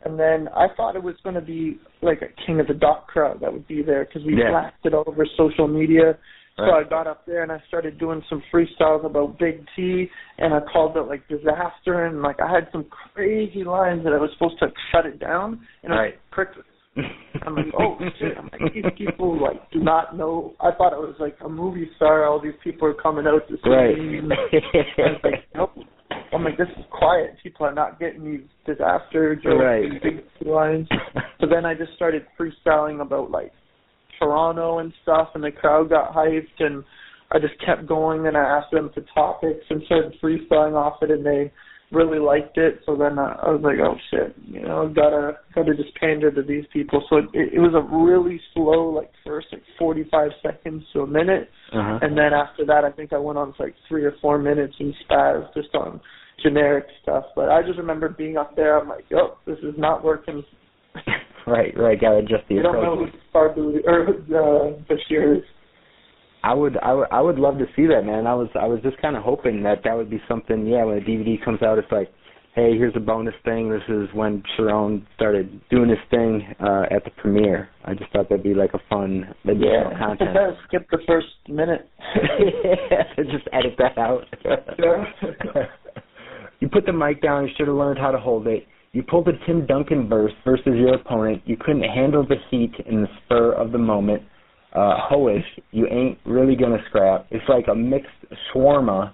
And then I thought it was going to be like a King of the Dock crowd that would be there because we blasted all over social media. So I got up there and I started doing some freestyles about Big T, and I called it like disaster, and like I had some crazy lines that I was supposed to shut it down, and I was like, crickets. I'm like, oh shit! I'm like, these people like do not know. I thought it was like a movie star. All these people are coming out to see me. And I was like, nope. I'm like, this is quiet. People are not getting these disaster jokes and Big T lines. So then I just started freestyling about like Toronto and stuff, and the crowd got hyped, and I just kept going, and I asked them for topics and started freestyling off it, and they really liked it. So then I was like, oh shit, you know, gotta just pander to these people. So it was a really slow, like first like 45 seconds to a minute, and then after that, I think I went on to like 3 or 4 minutes and spaz just on generic stuff. But I just remember being up there. I'm like, oh, this is not working. Right. Gotta adjust the approach. I don't know who Farbu or Bashir is. I would love to see that, man. I was just kind of hoping that would be something. Yeah, when a DVD comes out, it's like, hey, here's a bonus thing. This is when Charron started doing his thing at the premiere. I just thought that'd be like a fun additional content. Skip the first minute. Just edit that out. You put the mic down. You should have learned how to hold it. You pulled a Tim Duncan verse versus your opponent. You couldn't handle the heat in the spur of the moment. Hoish, you ain't really gonna scrap. It's like a mixed shawarma,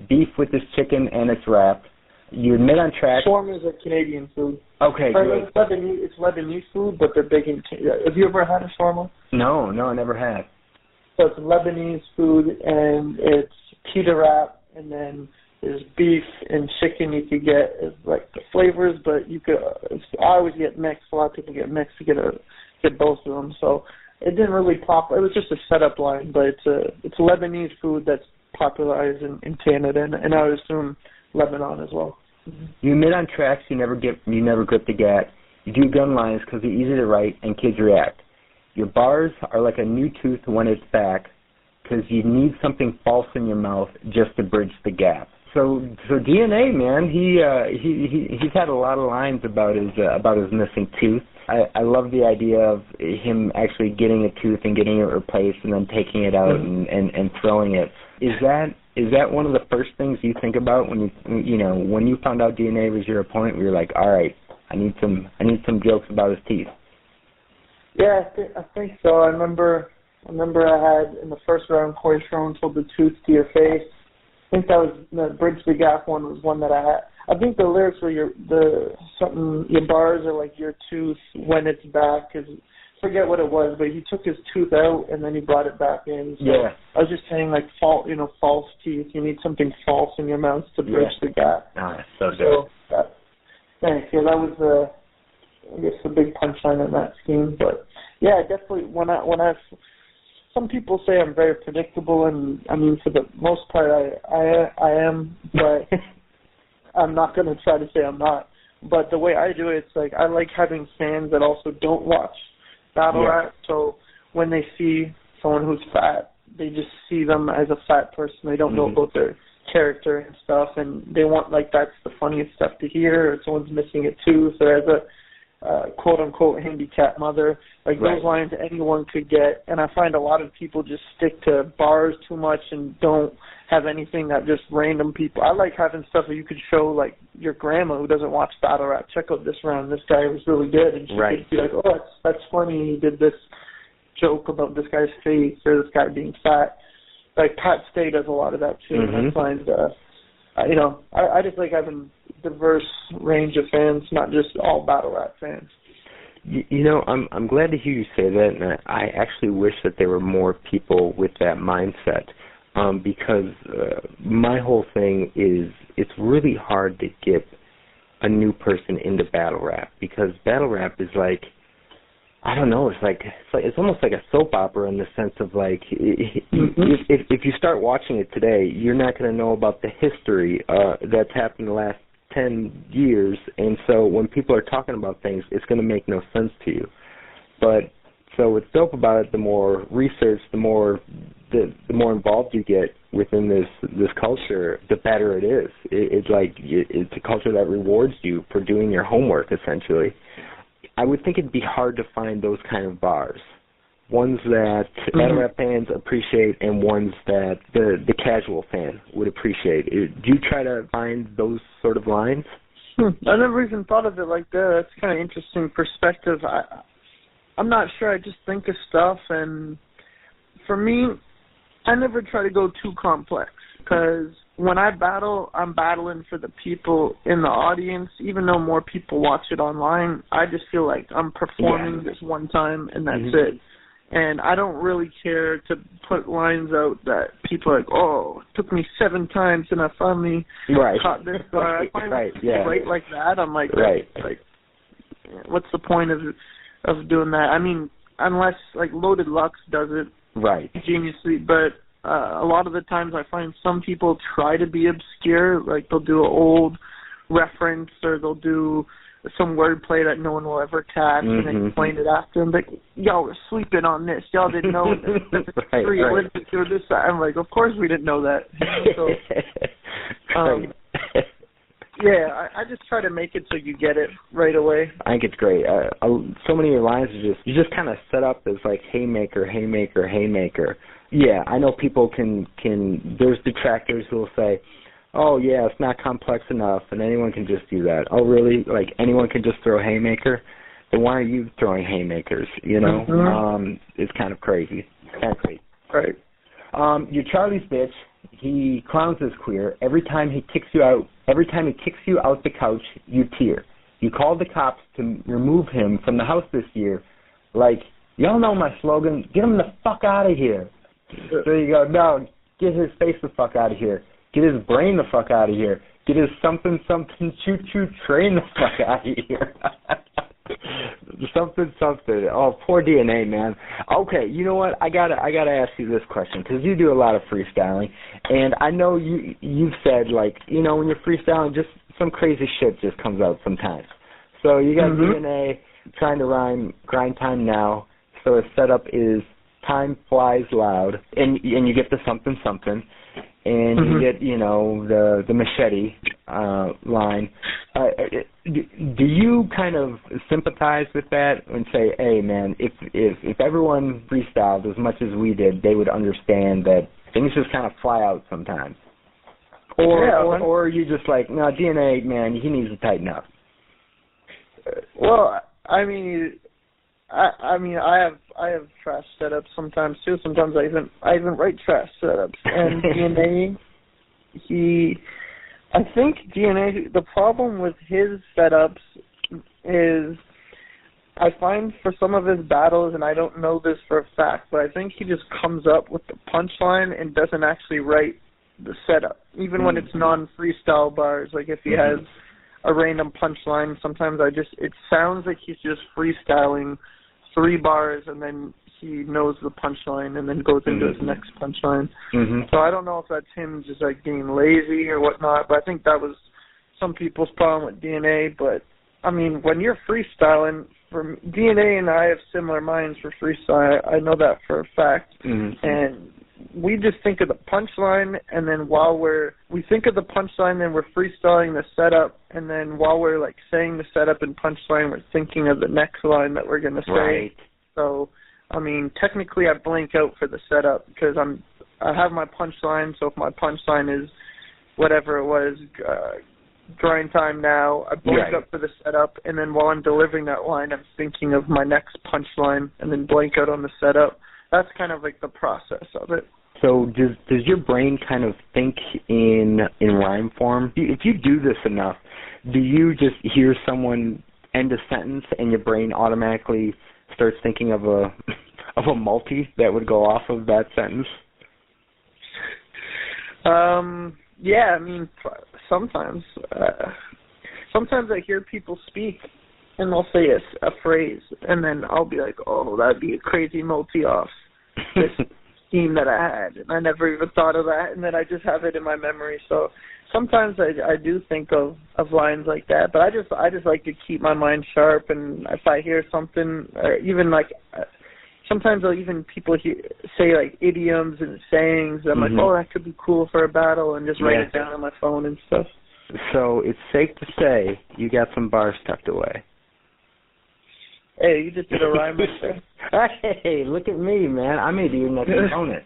beef with this chicken and its wrap. You admit on track. Shawarma is a Canadian food. Okay, good. It's Lebanese food, but they're big in. Have you ever had a shawarma? No, I never have. So it's Lebanese food, and it's pita wrap, and then there's beef and chicken you could get as like the flavors, but you could. I always get mixed. A lot of people get mixed to get both of them. So it didn't really pop. It was just a setup line, but it's Lebanese food that's popularized in Canada, and I would assume Lebanon as well. You admit on tracks you never grip the gat. You do gun lines because they're easy to write and kids react. Your bars are like a new tooth when it's back because you need something false in your mouth just to bridge the gap. So DNA, man, he's had a lot of lines about his missing tooth. I love the idea of him actually getting a tooth and getting it replaced and then taking it out and throwing it. Is that one of the first things you think about when you found out DNA was your opponent? Where you're like, all right, I need some jokes about his teeth. Yeah, I think so. I remember I had in the first round, Corey Charron told the tooth to your face. I think that was the Bridge the Gap one was one that I had. I think the lyrics were your bars are like your tooth when it's back. Cause forget what it was, but he took his tooth out and then he brought it back in. So yeah. I was just saying like false teeth. You need something false in your mouth to bridge the gap. Ah, so good. Thanks. Yeah, that was I guess the big punchline in that scheme. But yeah, definitely when I some people say I'm very predictable, and I mean for the most part I am, but I'm not going to try to say I'm not. But the way I do it, it's like I like having fans that also don't watch battle rap. So when they see someone who's fat, they just see them as a fat person. They don't know about their character and stuff, and they want like that's the funniest stuff to hear. Or someone's missing a tooth, or as a quote-unquote handicapped mother. Like those lines anyone could get, and I find a lot of people just stick to bars too much and don't have anything that just random people. I like having stuff that you could show like your grandma who doesn't watch battle rap. Check out this round. This guy was really good, and she could be like, oh, that's funny. He did this joke about this guy's face or this guy being fat. Like Pat Stay does a lot of that too, and I find I just like having diverse range of fans, not just all battle rap fans. I'm glad to hear you say that, and I actually wish that there were more people with that mindset, because my whole thing is it's really hard to get a new person into battle rap, because battle rap is like, I don't know, it's almost like a soap opera in the sense of like if you start watching it today, you're not going to know about the history that's happened in the last 10 years, and so when people are talking about things, it's going to make no sense to you. But so what's dope about it, the more research, the more involved you get within this culture, the better it is. It's a culture that rewards you for doing your homework, essentially. I would think it'd be hard to find those kind of bars, ones that battle rap fans appreciate and ones that the casual fan would appreciate. Do you try to find those sort of lines? I never even thought of it like that. That's kind of interesting perspective. I'm not sure. I just think of stuff, and for me, I never try to go too complex, because when I battle, I'm battling for the people in the audience. Even though more people watch it online, I just feel like I'm performing this one time, and that's it. And I don't really care to put lines out that people are like, oh, it took me 7 times and I finally caught this bar. I find right like that, I'm like, like, what's the point of doing that? I mean, unless, like, Loaded Lux does it geniusly, but a lot of the times I find some people try to be obscure, like they'll do an old reference or they'll do some wordplay that no one will ever catch and then explain it after and like, y'all were sleeping on this. Y'all didn't know that three Olympics or this. I'm like, of course we didn't know that. So, I just try to make it so you get it right away. I think it's great. So many of your lines are just kind of set up as like haymaker, haymaker, haymaker. Yeah, I know people can there's detractors who will say, oh, yeah, it's not complex enough, and anyone can just do that. Oh, really? Like, anyone can just throw haymaker? Then why are you throwing haymakers, you know? It's kind of crazy. Kind of crazy. Right. You're Charlie's bitch. He clowns as queer. Every time he kicks you out the couch, you tear. You called the cops to remove him from the house this year. Like, y'all know my slogan, get him the fuck out of here. So you go, no, get his face the fuck out of here. Get his brain the fuck out of here. Get his something choo-choo train the fuck out of here. something. Oh, poor DNA, man. Okay, you know what? I gotta ask you this question because you do a lot of freestyling, and I know you've said, like, you know, when you're freestyling, just some crazy shit just comes out sometimes. So you got DNA trying to rhyme grind time now. So his setup is time flies loud, and you get the something, and you get, you know, the machete line. Do you kind of sympathize with that and say, hey, man, if everyone freestyled as much as we did, they would understand that things just kind of fly out sometimes? Or are you just like, no, DNA, man, he needs to tighten up? Well, I mean, I have trash setups sometimes too. Sometimes I even write trash setups. And DNA, I think DNA, the problem with his setups is I find for some of his battles, and I don't know this for a fact, but I think he just comes up with the punchline and doesn't actually write the setup, even when it's non-freestyle bars. Like if he has a random punchline, sometimes it sounds like he's just freestyling 3 bars and then he knows the punchline and then goes into his next punchline. So I don't know if that's him just like being lazy or whatnot, but I think that was some people's problem with DNA. But I mean, when you're freestyling, for DNA and I have similar minds for freestyle. I know that for a fact. And we just think of the punchline, and then while we think of the punchline, then we're freestyling the setup, and then while we're like saying the setup and punchline, we're thinking of the next line that we're gonna say. So, I mean, technically, I blank out for the setup because I have my punchline. So if my punchline is whatever it was, grind time now, I blank up for the setup, and then while I'm delivering that line, I'm thinking of my next punchline, and then blank out on the setup. That's kind of like the process of it. So does your brain kind of think in rhyme form? If you do this enough, do you just hear someone end a sentence and your brain automatically starts thinking of a multi that would go off of that sentence? Yeah, I mean, sometimes. Sometimes I hear people speak, and they'll say a phrase, and then I'll be like, oh, that'd be a crazy multi-off, this scheme that I had, and I never even thought of that, and then I just have it in my memory. So sometimes I do think of lines like that, but I just like to keep my mind sharp, and if I hear something, or even like, sometimes people say like idioms and sayings, I'm like, oh, that could be cool for a battle, and just write it down on my phone and stuff. So it's safe to say you got some bars tucked away. Hey, you just did a rhyme right there. Hey, look at me, man. I may be your next opponent.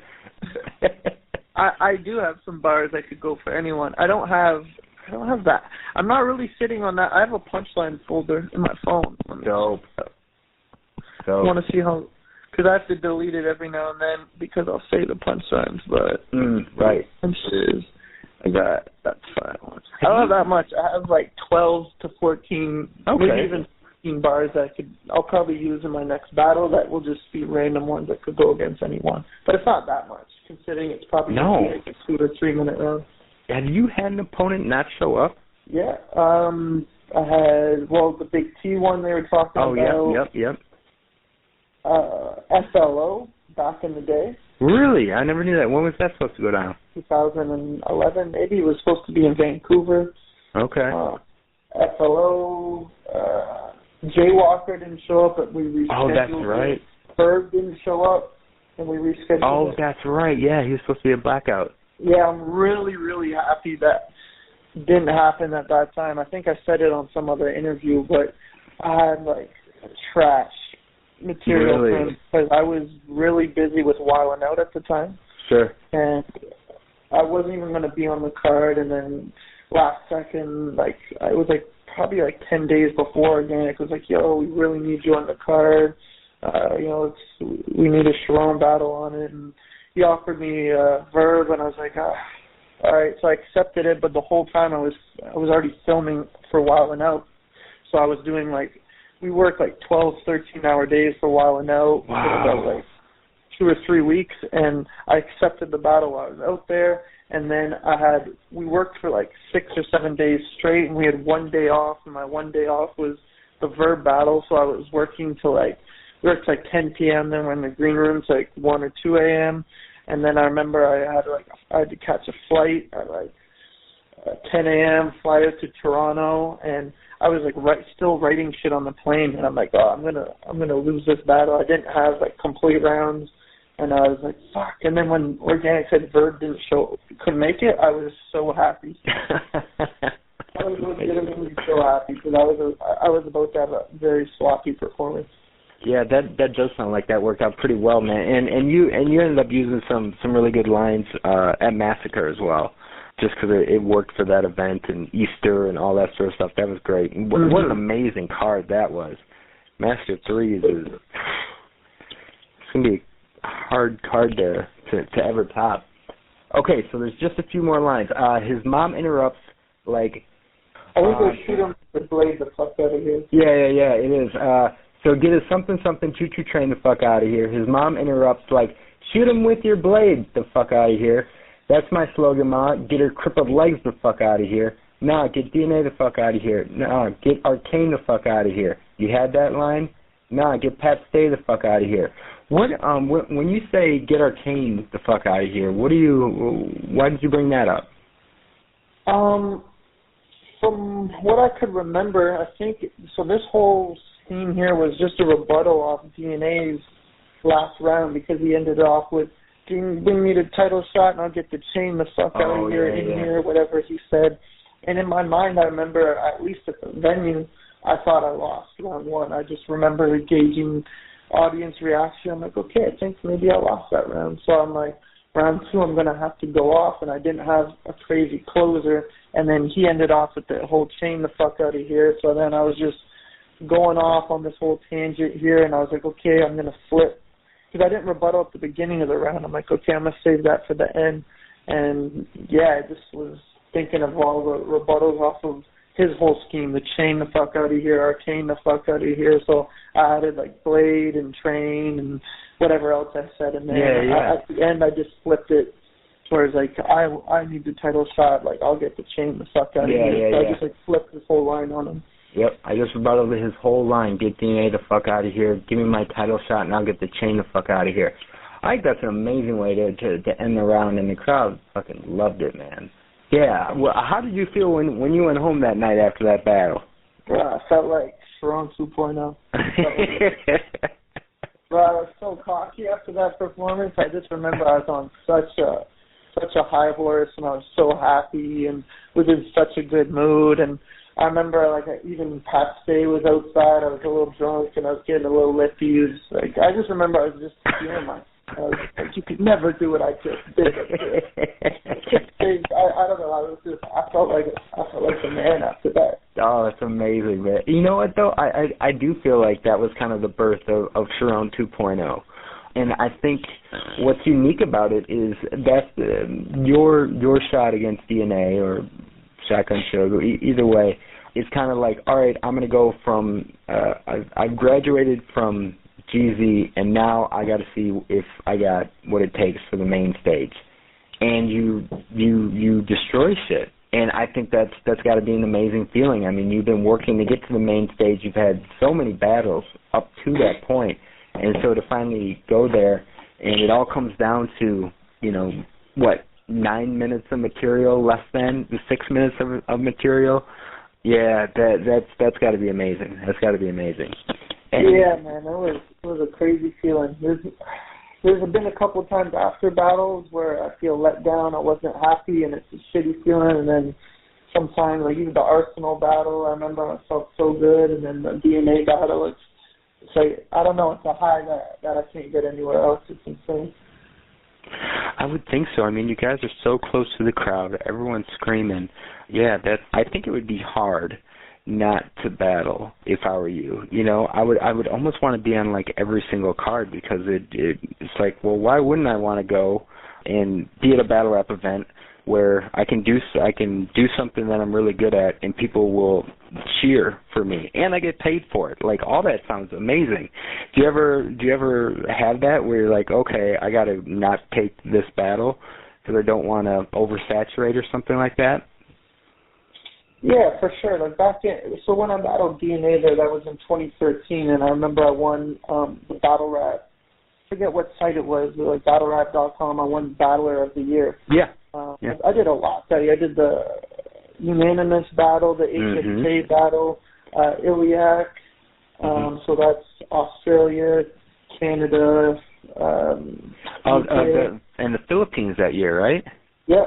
I do have some bars I could go for anyone. I don't have that. I'm not really sitting on that. I have a punchline folder in my phone. Dope. I want to see how, because I have to delete it every now and then because I'll say the punchlines, but that's fine. I don't have that much. I have like 12 to 14, maybe even 15 bars that I'll probably use in my next battle that will just be random ones that could go against anyone. But it's not that much, considering it's probably like a 2 or 3 minute round. Have you had an opponent not show up? Yeah. I had, the Big T one they were talking about. Oh, yep. SLO back in the day. Really? I never knew that. When was that supposed to go down? 2011, maybe. It was supposed to be in Vancouver. Okay. FLO, Jay Walker didn't show up, but we rescheduled. Oh, that's right. Berg didn't show up, and we rescheduled. Oh, that's right. Yeah, he was supposed to be a blackout. Yeah, I'm really, really happy that didn't happen at that time. I think I said it on some other interview, but I had, trash material for him because I was really busy with Wildin' Out at the time. Sure. And I wasn't even going to be on the card, and then last second, I was probably 10 days before, Organic was like, yo, we really need you on the card. We need a Charron battle on it. And he offered me Verb, and I was like, all right. So I accepted it, but the whole time I was already filming for Wildin' Out. So I was doing we worked 12, 13-hour days for Wildin' Out. Wow. For about 2 or 3 weeks, and I accepted the battle while I was out there. And then we worked for 6 or 7 days straight, and we had 1 day off, and my 1 day off was the Verb battle, so I was working till we worked 10 p.m., then we're in the green room till 1 or 2 a.m., and then I remember I had to catch a flight at 10 a.m., fly out to Toronto, and I was still writing shit on the plane, and I'm like, oh, I'm gonna lose this battle. I didn't have complete rounds. And I was like, fuck. And then when Organic said Verb couldn't make it, I was so happy. I was legitimately so happy because I was about to have a very sloppy performance. Yeah, that does sound like that worked out pretty well, man. And you ended up using some really good lines at Massacre as well, just because it worked for that event and Easter and all that sort of stuff. That was great. What an amazing card that was. Master 3 is it's gonna be hard card to ever top. Okay, so there's just a few more lines. His mom interrupts, I want to go shoot him with the blade the fuck out of here. Yeah, it is. So get his something choo-choo train the fuck out of here. His mom interrupts, shoot him with your blade the fuck out of here. That's my slogan, Ma. Get her crippled legs the fuck out of here. Nah, get DNA the fuck out of here. Nah, get Arcane the fuck out of here. You had that line? Nah, get Pat Stay the fuck out of here. When you say get Arcane the fuck out of here, why did you bring that up? From what I could remember, I think, so this whole scene here was just a rebuttal off DNA's last round because he ended off with, bring me the title shot and I'll get the chain the fuck out of here, here, whatever he said. And in my mind, I remember, at least at the venue, I thought I lost round 1. I just remember gauging audience reaction. I'm like, okay, I think maybe I lost that round. So I'm like, round 2, I'm going to have to go off, and I didn't have a crazy closer. And then he ended off with the whole chain the fuck out of here. So then I was just going off on this whole tangent here, and I was like, okay, I'm going to flip. Because I didn't rebuttal at the beginning of the round. I'm like, okay, I'm going to save that for the end. And, yeah, I just was thinking of all the rebuttals off of his whole scheme, the chain the fuck out of here, Arcane the fuck out of here. So I added blade and train and whatever else I said in there. Yeah. At the end, I just flipped it towards I need the title shot. I'll get the chain the fuck out of here. So I just flipped this whole line on him. Yep, I just rebutted his whole line. Get DNA the fuck out of here. Give me my title shot, and I'll get the chain the fuck out of here. I think that's an amazing way to end the round, and the crowd fucking loved it, man. Yeah. Well, how did you feel when you went home that night after that battle? I felt like Charron 2.0. Bro, I was so cocky after that performance. I just remember I was on such a high horse, and I was so happy and was in such a good mood. And I remember even Pat Stay was outside. I was a little drunk and I was getting a little lippy. I just remember I was just feeling myself. I was like, you could never do what I just did. I don't know. I felt like a man after that. Oh, that's amazing, man. You know what though? I do feel like that was kind of the birth of Charron 2.0. And I think what's unique about it is that's your shot against DNA or Shotgun Sugar, either way. it's kind of like, all right, I'm going to go from, I've graduated from GZ, and now I got to see if I got what it takes for the main stage. And you destroy shit. And I think that's got to be an amazing feeling. I mean, you've been working to get to the main stage. You've had so many battles up to that point. And so to finally go there, and it all comes down to, 9 minutes of material, less than 6 minutes of material. Yeah, that's got to be amazing. That's got to be amazing. And yeah, man, it was a crazy feeling. There's been a couple times after battles where I feel let down. I wasn't happy, and it's a shitty feeling. And then sometimes, like even the Arsenal battle, I remember I felt so good. And then the DNA battle, it's like, I don't know, it's a high that I can't get anywhere else. It's insane. I would think so. I mean, you guys are so close to the crowd. Everyone's screaming. Yeah, I think it would be hard not to battle if I were you. I would almost want to be on like every single card, because it's like, well, why wouldn't I want to go and be at a battle rap event where I can do something that I'm really good at, and people will cheer for me, and I get paid for it. Like, all that sounds amazing. Do you ever have that where you're like, okay, I got to not take this battle because I don't want to oversaturate or something like that? Yeah, for sure. Like so when I battled DNA there, that was in 2013, and I remember I won the battle rap. I forget what site it was, like battlerap.com. I won Battler of the Year. Yeah. I did a lot. I did the unanimous battle, the HSK battle, Iliac. So that's Australia, Canada, and the Philippines that year, right? Yeah.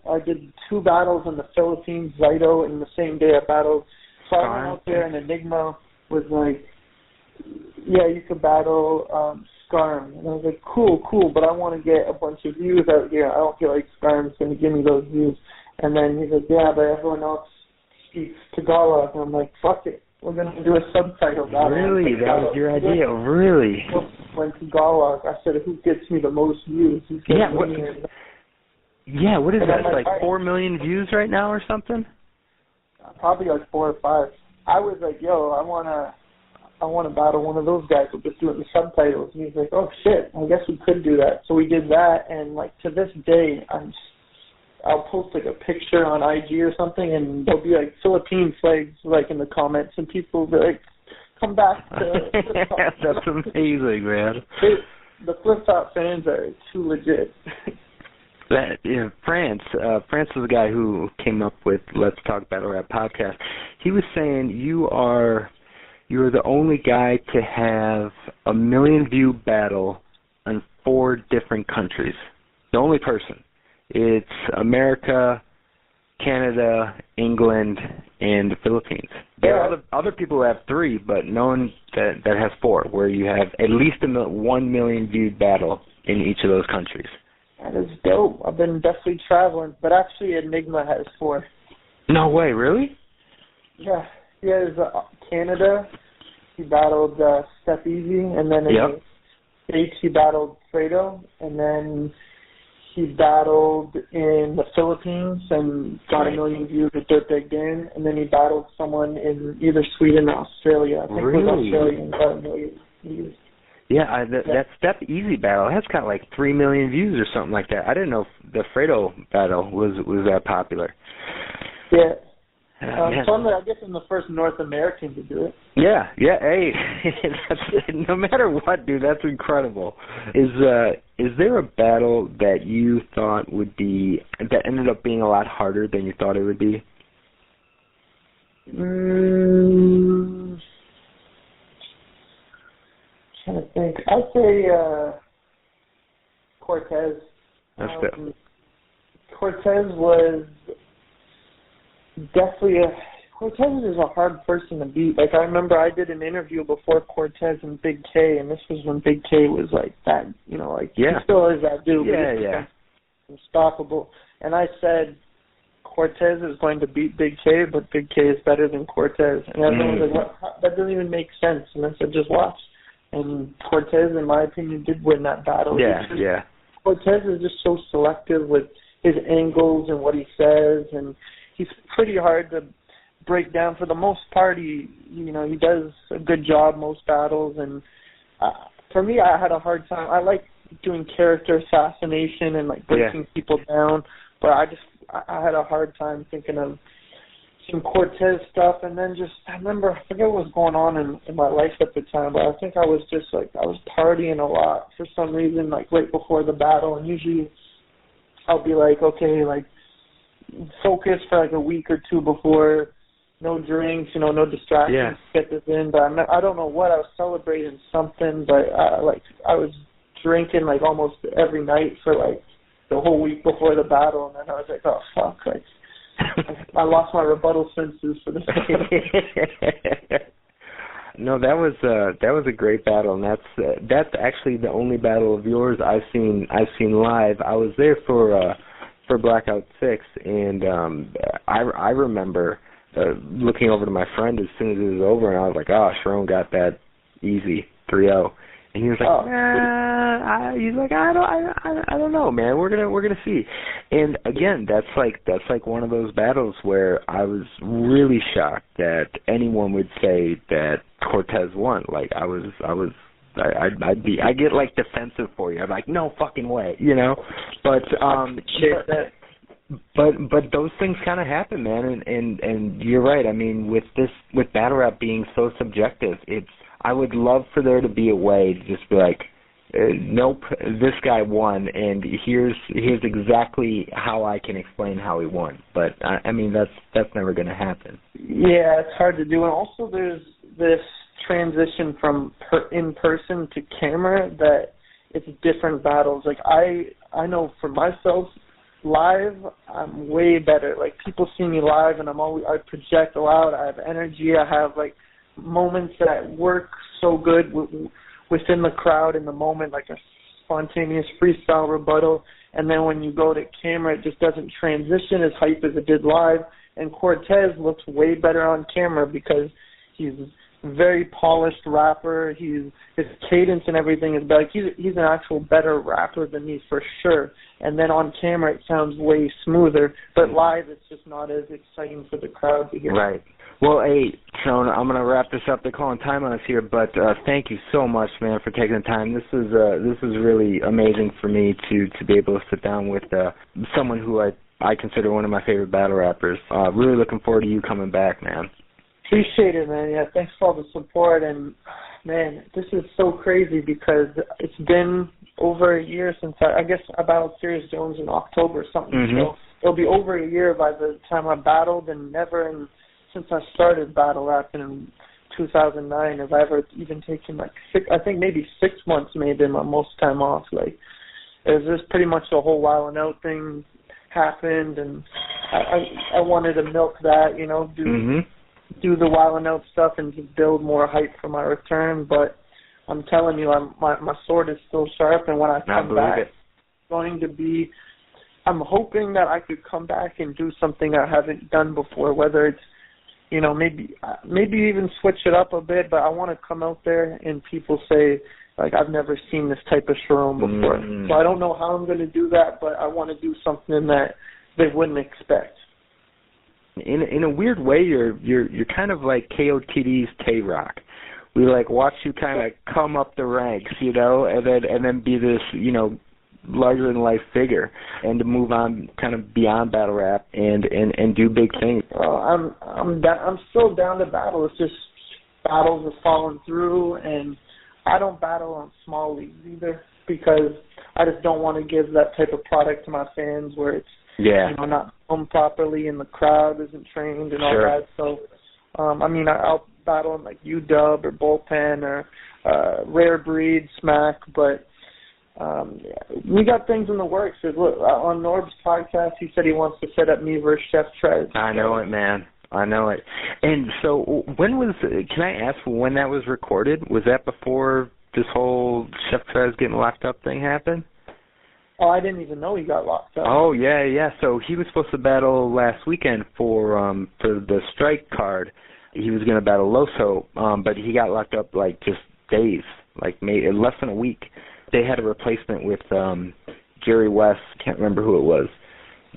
I did 2 battles in the Philippines, Zyto, in the same day I battled. So I went out there, and Enigma was like, yeah, you could battle Skarm. And I was like, cool, but I want to get a bunch of views out here. I don't feel like Skarm's going to give me those views. And then he's like, yeah, but everyone else speaks Tagalog. And I'm like, fuck it. We're going to do a subtitle battle. Really? That was your idea? Really? When Tagalog, I said, who gets me the most views? What is that? Like 4 million views right now or something? Probably like 4 or 5. I was like, yo, I want to battle one of those guys who just doing the subtitles. And he's like, oh shit, I guess we could do that. So we did that, and like to this day, I'll post like a picture on IG or something, and there'll be like Philippine flags like in the comments, and people will be like, come back to That's amazing, man. The flip-top fans are too legit. France was the guy who came up with Let's Talk Battle Rap podcast. He was saying you're the only guy to have a 1 million view battle in 4 different countries. The only person. It's America, Canada, England, and the Philippines. There are other people who have 3, but no one that has 4, where you have at least a 1 million viewed battle in each of those countries. That is dope. I've been definitely traveling, but actually Enigma has 4. No way, really? Yeah. He has Canada. He battled Steph Easy, and then in the States he battled Fredo, and then he battled in the Philippines and got 1 million views with Dirt Big Dan, and then he battled someone in either Sweden or Australia. I think it was Australia, and got 1 million views. Yeah, that Step Easy battle, that's got like 3 million views or something like that. I didn't know the Fredo battle was that popular. Yeah. So I guess I'm the first North American to do it. Yeah. Hey, no matter what, dude, that's incredible. Is there a battle that you thought that ended up being a lot harder than you thought it would be? Trying to think. I'd say Cortez. That's good. Cortez was definitely Cortez is a hard person to beat. Like, I remember I did an interview before Cortez and Big K, and this was when Big K was like that, he still is that dude. Yeah. Unstoppable. And I said, Cortez is going to beat Big K, but Big K is better than Cortez. And everyone was like, what? That doesn't even make sense. And I said, just watch. And Cortez, in my opinion, did win that battle. Yeah. Cortez is just so selective with his angles and what he says, and he's pretty hard to break down. For the most part, he does a good job most battles. And for me, I had a hard time. I like doing character assassination and like breaking people down, but I had a hard time thinking of some Cortez stuff. And then I forget what was going on in my life at the time, but I think I was partying a lot for some reason, like right before the battle. And usually I'll be like, okay, like focus for like a week or two before, no drinks, no distractions, get this in. But I don't know what, I was celebrating something, but I was drinking like almost every night for like the whole week before the battle. And then I was like, oh fuck, like I lost my rebuttal senses for the day. No, that was a great battle, and that's actually the only battle of yours I've seen live. I was there for Blackout 6, and I remember looking over to my friend as soon as it was over, and I was like, oh, Charron got that easy 3-0. And he was like, I don't know, man. We're gonna see. And again, that's like one of those battles where I was really shocked that anyone would say that Cortez won. Like I get like defensive for you. I'm like, no fucking way, But But those things kind of happen, man. And you're right. I mean, with battle rap being so subjective, I would love for there to be a way to just be like, nope, this guy won, and here's exactly how I can explain how he won. But I mean, that's never going to happen. Yeah, it's hard to do. And also, there's this transition from in person to camera that it's different battles. Like I know for myself, live, I'm way better. Like people see me live, and I project a lot. I have energy. I have like moments that work so good within the crowd in the moment, like a spontaneous freestyle rebuttal. And then when you go to camera, it just doesn't transition as hype as it did live. And Cortez looks way better on camera because he's a very polished rapper. His cadence and everything is better. Like he's an actual better rapper than me for sure. And then on camera, it sounds way smoother. But live, it's just not as exciting for the crowd to hear. Right. Well, hey, Charron, I'm going to wrap this up. They're calling time on us here, but thank you so much, man, for taking the time. This is really amazing for me to be able to sit down with someone who I consider one of my favorite battle rappers. Really looking forward to you coming back, man. Appreciate it, man. Yeah, thanks for all the support. And, man, this is so crazy because it's been over a year since I guess I battled Serious Jones in October or something. Mm-hmm. So it'll be over a year by the time I battled, and never since I started battle rapping in 2009 have I ever even taken like maybe 6 months may have been my most time off. Like it was just pretty much the whole Wild 'N Out thing happened, and I wanted to milk that, do the Wild 'N Out stuff and just build more hype for my return. But I'm telling you, my sword is still sharp, and when I come back, it's going to be. I'm hoping that I could come back and do something I haven't done before, whether it's maybe even switch it up a bit, but I want to come out there and people say, like, I've never seen this type of Charron before. Mm-hmm. So I don't know how I'm going to do that, but I want to do something that they wouldn't expect. In a weird way, you're kind of like KOTD's Tay-Rock. We like watch you kind of come up the ranks, and then be this, larger than life figure, and to move on kind of beyond battle rap and do big things. I'm still down to battle. It's just battles have fallen through, and I don't battle on small leagues either because I just don't want to give that type of product to my fans where it's not filmed properly and the crowd isn't trained and all that. So I'll battle in like UW or Bullpen or Rare Breed, Smack, but we got things in the works. Look, on Norb's podcast, he said he wants to set up me versus Chef Trez. I know it, man. I know it. And so can I ask when that was recorded? Was that before this whole Chef Trez getting locked up thing happened? Oh, I didn't even know he got locked up. Oh, yeah. So he was supposed to battle last weekend for the strike card. He was going to battle Loso, but he got locked up like just days, like maybe less than a week. They had a replacement with Jerry West, can't remember who it was,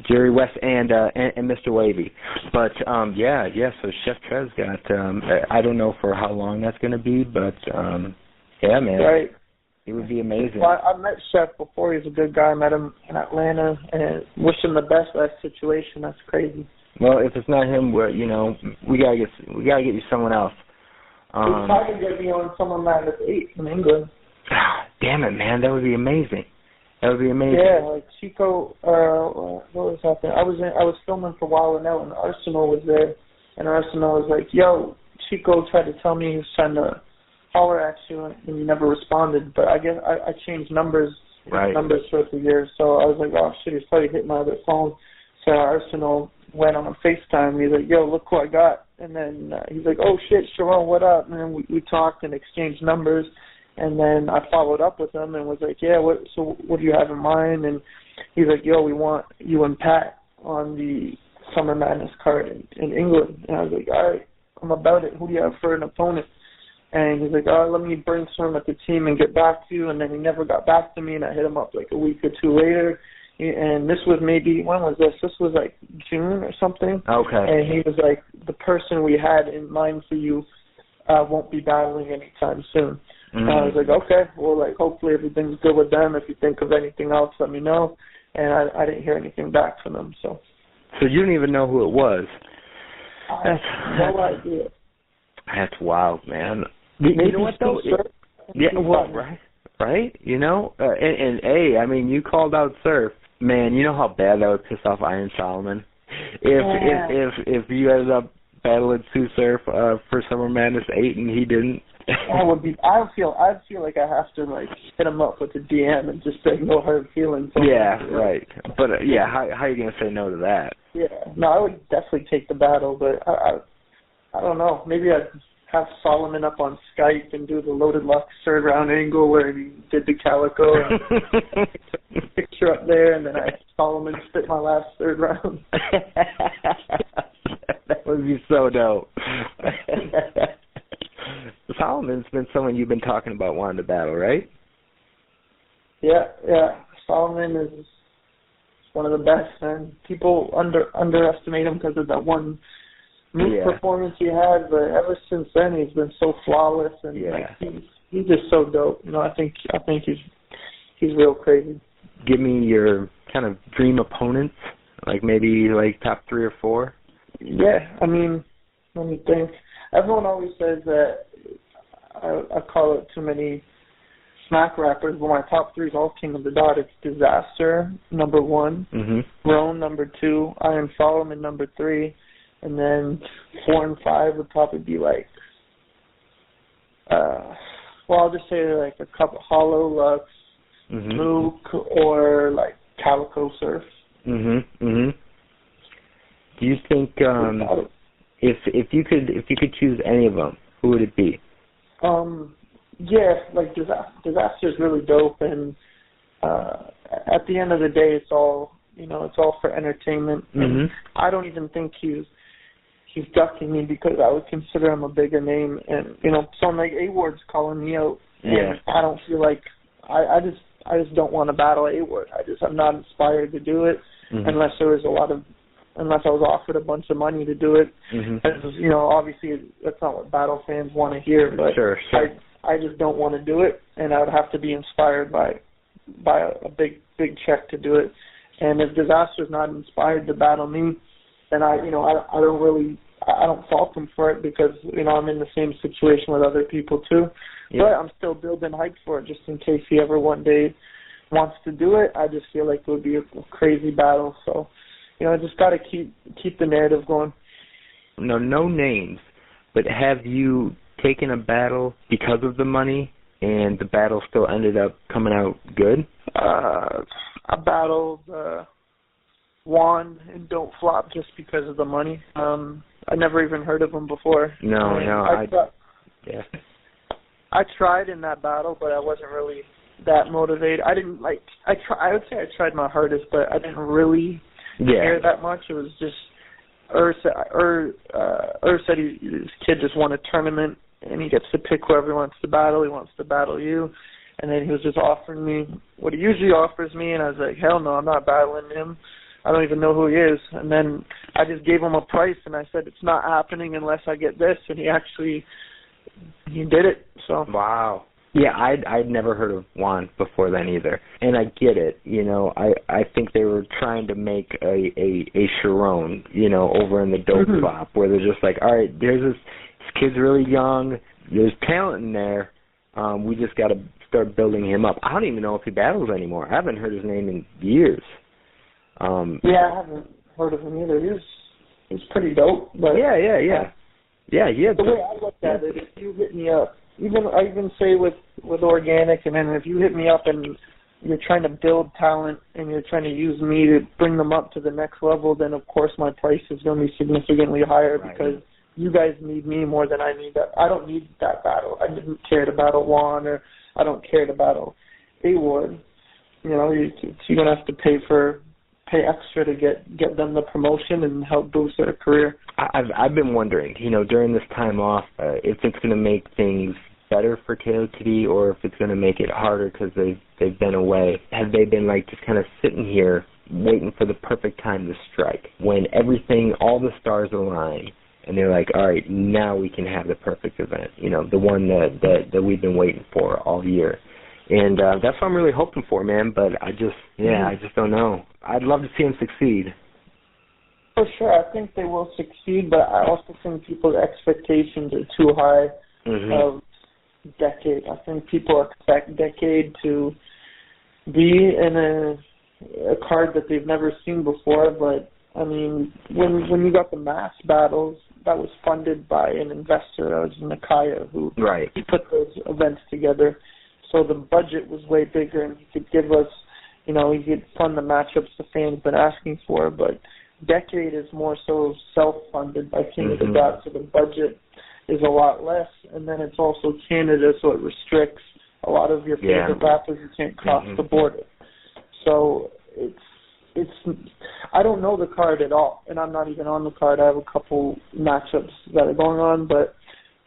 Jerry West and Mr. Wavy. But so Chef Trez got I don't know for how long that's going to be, but yeah, man. Right. It would be amazing. Well, I met Chef before. He's a good guy. I met him in Atlanta and wish him the best of that situation. That's crazy. Well, if it's not him, we gotta get you someone else. He tried to get me on someone Madness 8 in England. Damn it, man, that would be amazing. That would be amazing. Yeah, like Chico. What was happening? I was filming for Wild 'N Out, and Arsenal was there, and Arsenal was like, "Yo, Chico tried to tell me he was trying to holler at you, and you never responded." But I guess I changed numbers throughout the years, so I was like, "Oh shit, he's probably hit my other phone." So Arsenal went on FaceTime. He's like, "Yo, look who I got," and then he's like, "Oh shit, Charron, what up?" And then we talked and exchanged numbers. And then I followed up with him and was like, "Yeah, what do you have in mind?" And he's like, "Yo, we want you and Pat on the Summer Madness card in England." And I was like, "All right, I'm about it. Who do you have for an opponent?" And he's like, "Oh, let me brainstorm at the team and get back to you." And then he never got back to me, and I hit him up like a week or two later. And this was maybe, when was this? This was like June or something. Okay. And he was like, "The person we had in mind for you won't be battling anytime soon." And I was like, "Okay, well, like, hopefully everything's good with them. If you think of anything else, let me know." And I didn't hear anything back from them. So you don't even know who it was? I have no idea. That's wild, man. Maybe you know what though? Yeah, well, right. You know, and I mean, you called out Surf, man. You know how bad that would piss off Iron Solomon if you ended up battling Sue Surf for Summer Madness 8 and he didn't. I'd feel like I have to like hit him up with a DM and just say no hard feelings. Yeah, right. But how are you gonna say no to that? Yeah, no, I would definitely take the battle, but I don't know. Maybe I'd have Solomon up on Skype and do the Loaded Lux third round angle where he did the Calico and picture up there, and then I had Solomon spit my last third round. That would be so dope. Solomon's been someone you've been talking about wanting to battle, right? Yeah. Solomon is one of the best, man. People underestimate him because of that one performance he had, but ever since then he's been so flawless, and he's just so dope. You know, I think he's real crazy. Give me your kind of dream opponents, like maybe like top 3 or 4. Yeah, I mean, let me think. Everyone always says that I call it too many smack rappers, but my top 3 is all King of the Dot. It's Disaster, number 1, Roan, number 2, Iron Solomon, number 3, and then 4 and 5 would probably be like, I'll just say like a couple Hollow Lux, Mook, or like Calico Surf. Do you think if you could choose any of them, who would it be? Yeah, like Disaster's really dope, and at the end of the day, it's all for entertainment. And I don't even think he's ducking me because I would consider him a bigger name, and someone like A-Ward's calling me out. And I don't feel like I just don't want to battle A-Ward. I'm not inspired to do it unless I was offered a bunch of money to do it. Obviously that's not what battle fans want to hear, but sure. I just don't want to do it, and I would have to be inspired by a big check to do it. And if Disaster's not inspired to battle me, then I don't fault him for it, because I'm in the same situation with other people too. But I'm still building hype for it, just in case he ever one day wants to do it. I just feel like it would be a crazy battle. So I just got to keep the narrative going. No names, but have you taken a battle because of the money, and the battle still ended up coming out good? I battled Juan and Don't Flop just because of the money. I never even heard of him before. I tried in that battle, but I wasn't really that motivated. I would say I tried my hardest, but I didn't really care that much. It was just said his kid just won a tournament, and he gets to pick whoever he wants to battle. He wants to battle you. And then he was just offering me what he usually offers me, and I was like, hell no, I'm not battling him. I don't even know who he is. And then I just gave him a price, and I said, it's not happening unless I get this. And he did it. So wow. Yeah, I'd never heard of Juan before then either. And I get it. You know, I think they were trying to make a Charron, you know, over in the dope flop, where they're just like, all right, there's this kid's really young. There's talent in there. We just got to start building him up. I don't even know if he battles anymore. I haven't heard his name in years. Yeah, I haven't heard of him either. He's pretty dope. But Yeah, the way I looked at it, if you hit me up, I even say with organic, and then if you hit me up and you're trying to build talent and you're trying to use me to bring them up to the next level, then of course my price is going to be significantly higher because you guys need me more than I need that. I don't need that battle. I didn't care to battle Juan, or I don't care to battle A-Ward. You know, you're going to have to pay extra to get them the promotion and help boost their career. I've been wondering, you know, during this time off, if it's going to make things better for KOTD or if it's going to make it harder because they've been away. Have they been like just kind of sitting here waiting for the perfect time to strike when all the stars align? And they're like, all right, now we can have the perfect event, you know, the one that we've been waiting for all year. And that's what I'm really hoping for, man. But I just don't know. I'd love to see him succeed. For sure. I think they will succeed, but I also think people's expectations are too high of Decade. I think people expect Decade to be in a card that they've never seen before, but I mean, when you got the mass battles, that was funded by an investor, that was Nakaya, who put those events together. So the budget was way bigger, and he could give us, you know, he could fund the matchups the fans been asking for. But Decade is more so self-funded by King of the Dot, so the budget is a lot less. And then it's also Canada, so it restricts a lot of your favorite rappers. You can't cross the border. So it's I don't know the card at all, and I'm not even on the card. I have a couple matchups that are going on, but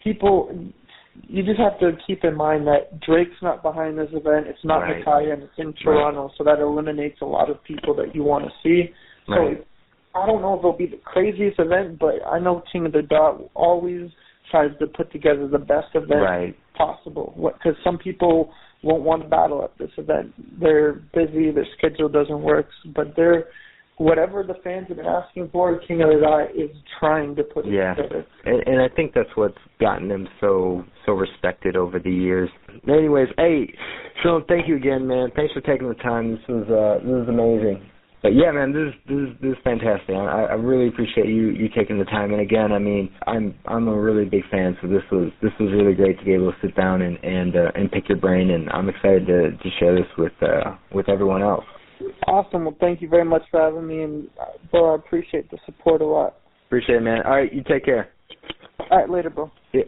you just have to keep in mind that Drake's not behind this event. It's not Nakaya, and it's in Toronto, so that eliminates a lot of people that you want to see. So I don't know if it'll be the craziest event, but I know King of the Dot always tries to put together the best event possible, because some people won't want to battle at this event. They're busy, their schedule doesn't work, but whatever the fans have been asking for, King of the Dot is trying to put it together. And I think that's what's gotten them so respected over the years. Anyways, hey, Sean, thank you again, man. Thanks for taking the time. This was amazing. But yeah, man, this is fantastic. I really appreciate you taking the time. And again, I mean, I'm a really big fan, so this was really great to be able to sit down and pick your brain. And I'm excited to share this with everyone else. Awesome. Well, thank you very much for having me, and bro, I appreciate the support a lot. Appreciate it, man. All right, you take care. All right, later, bro. Yeah.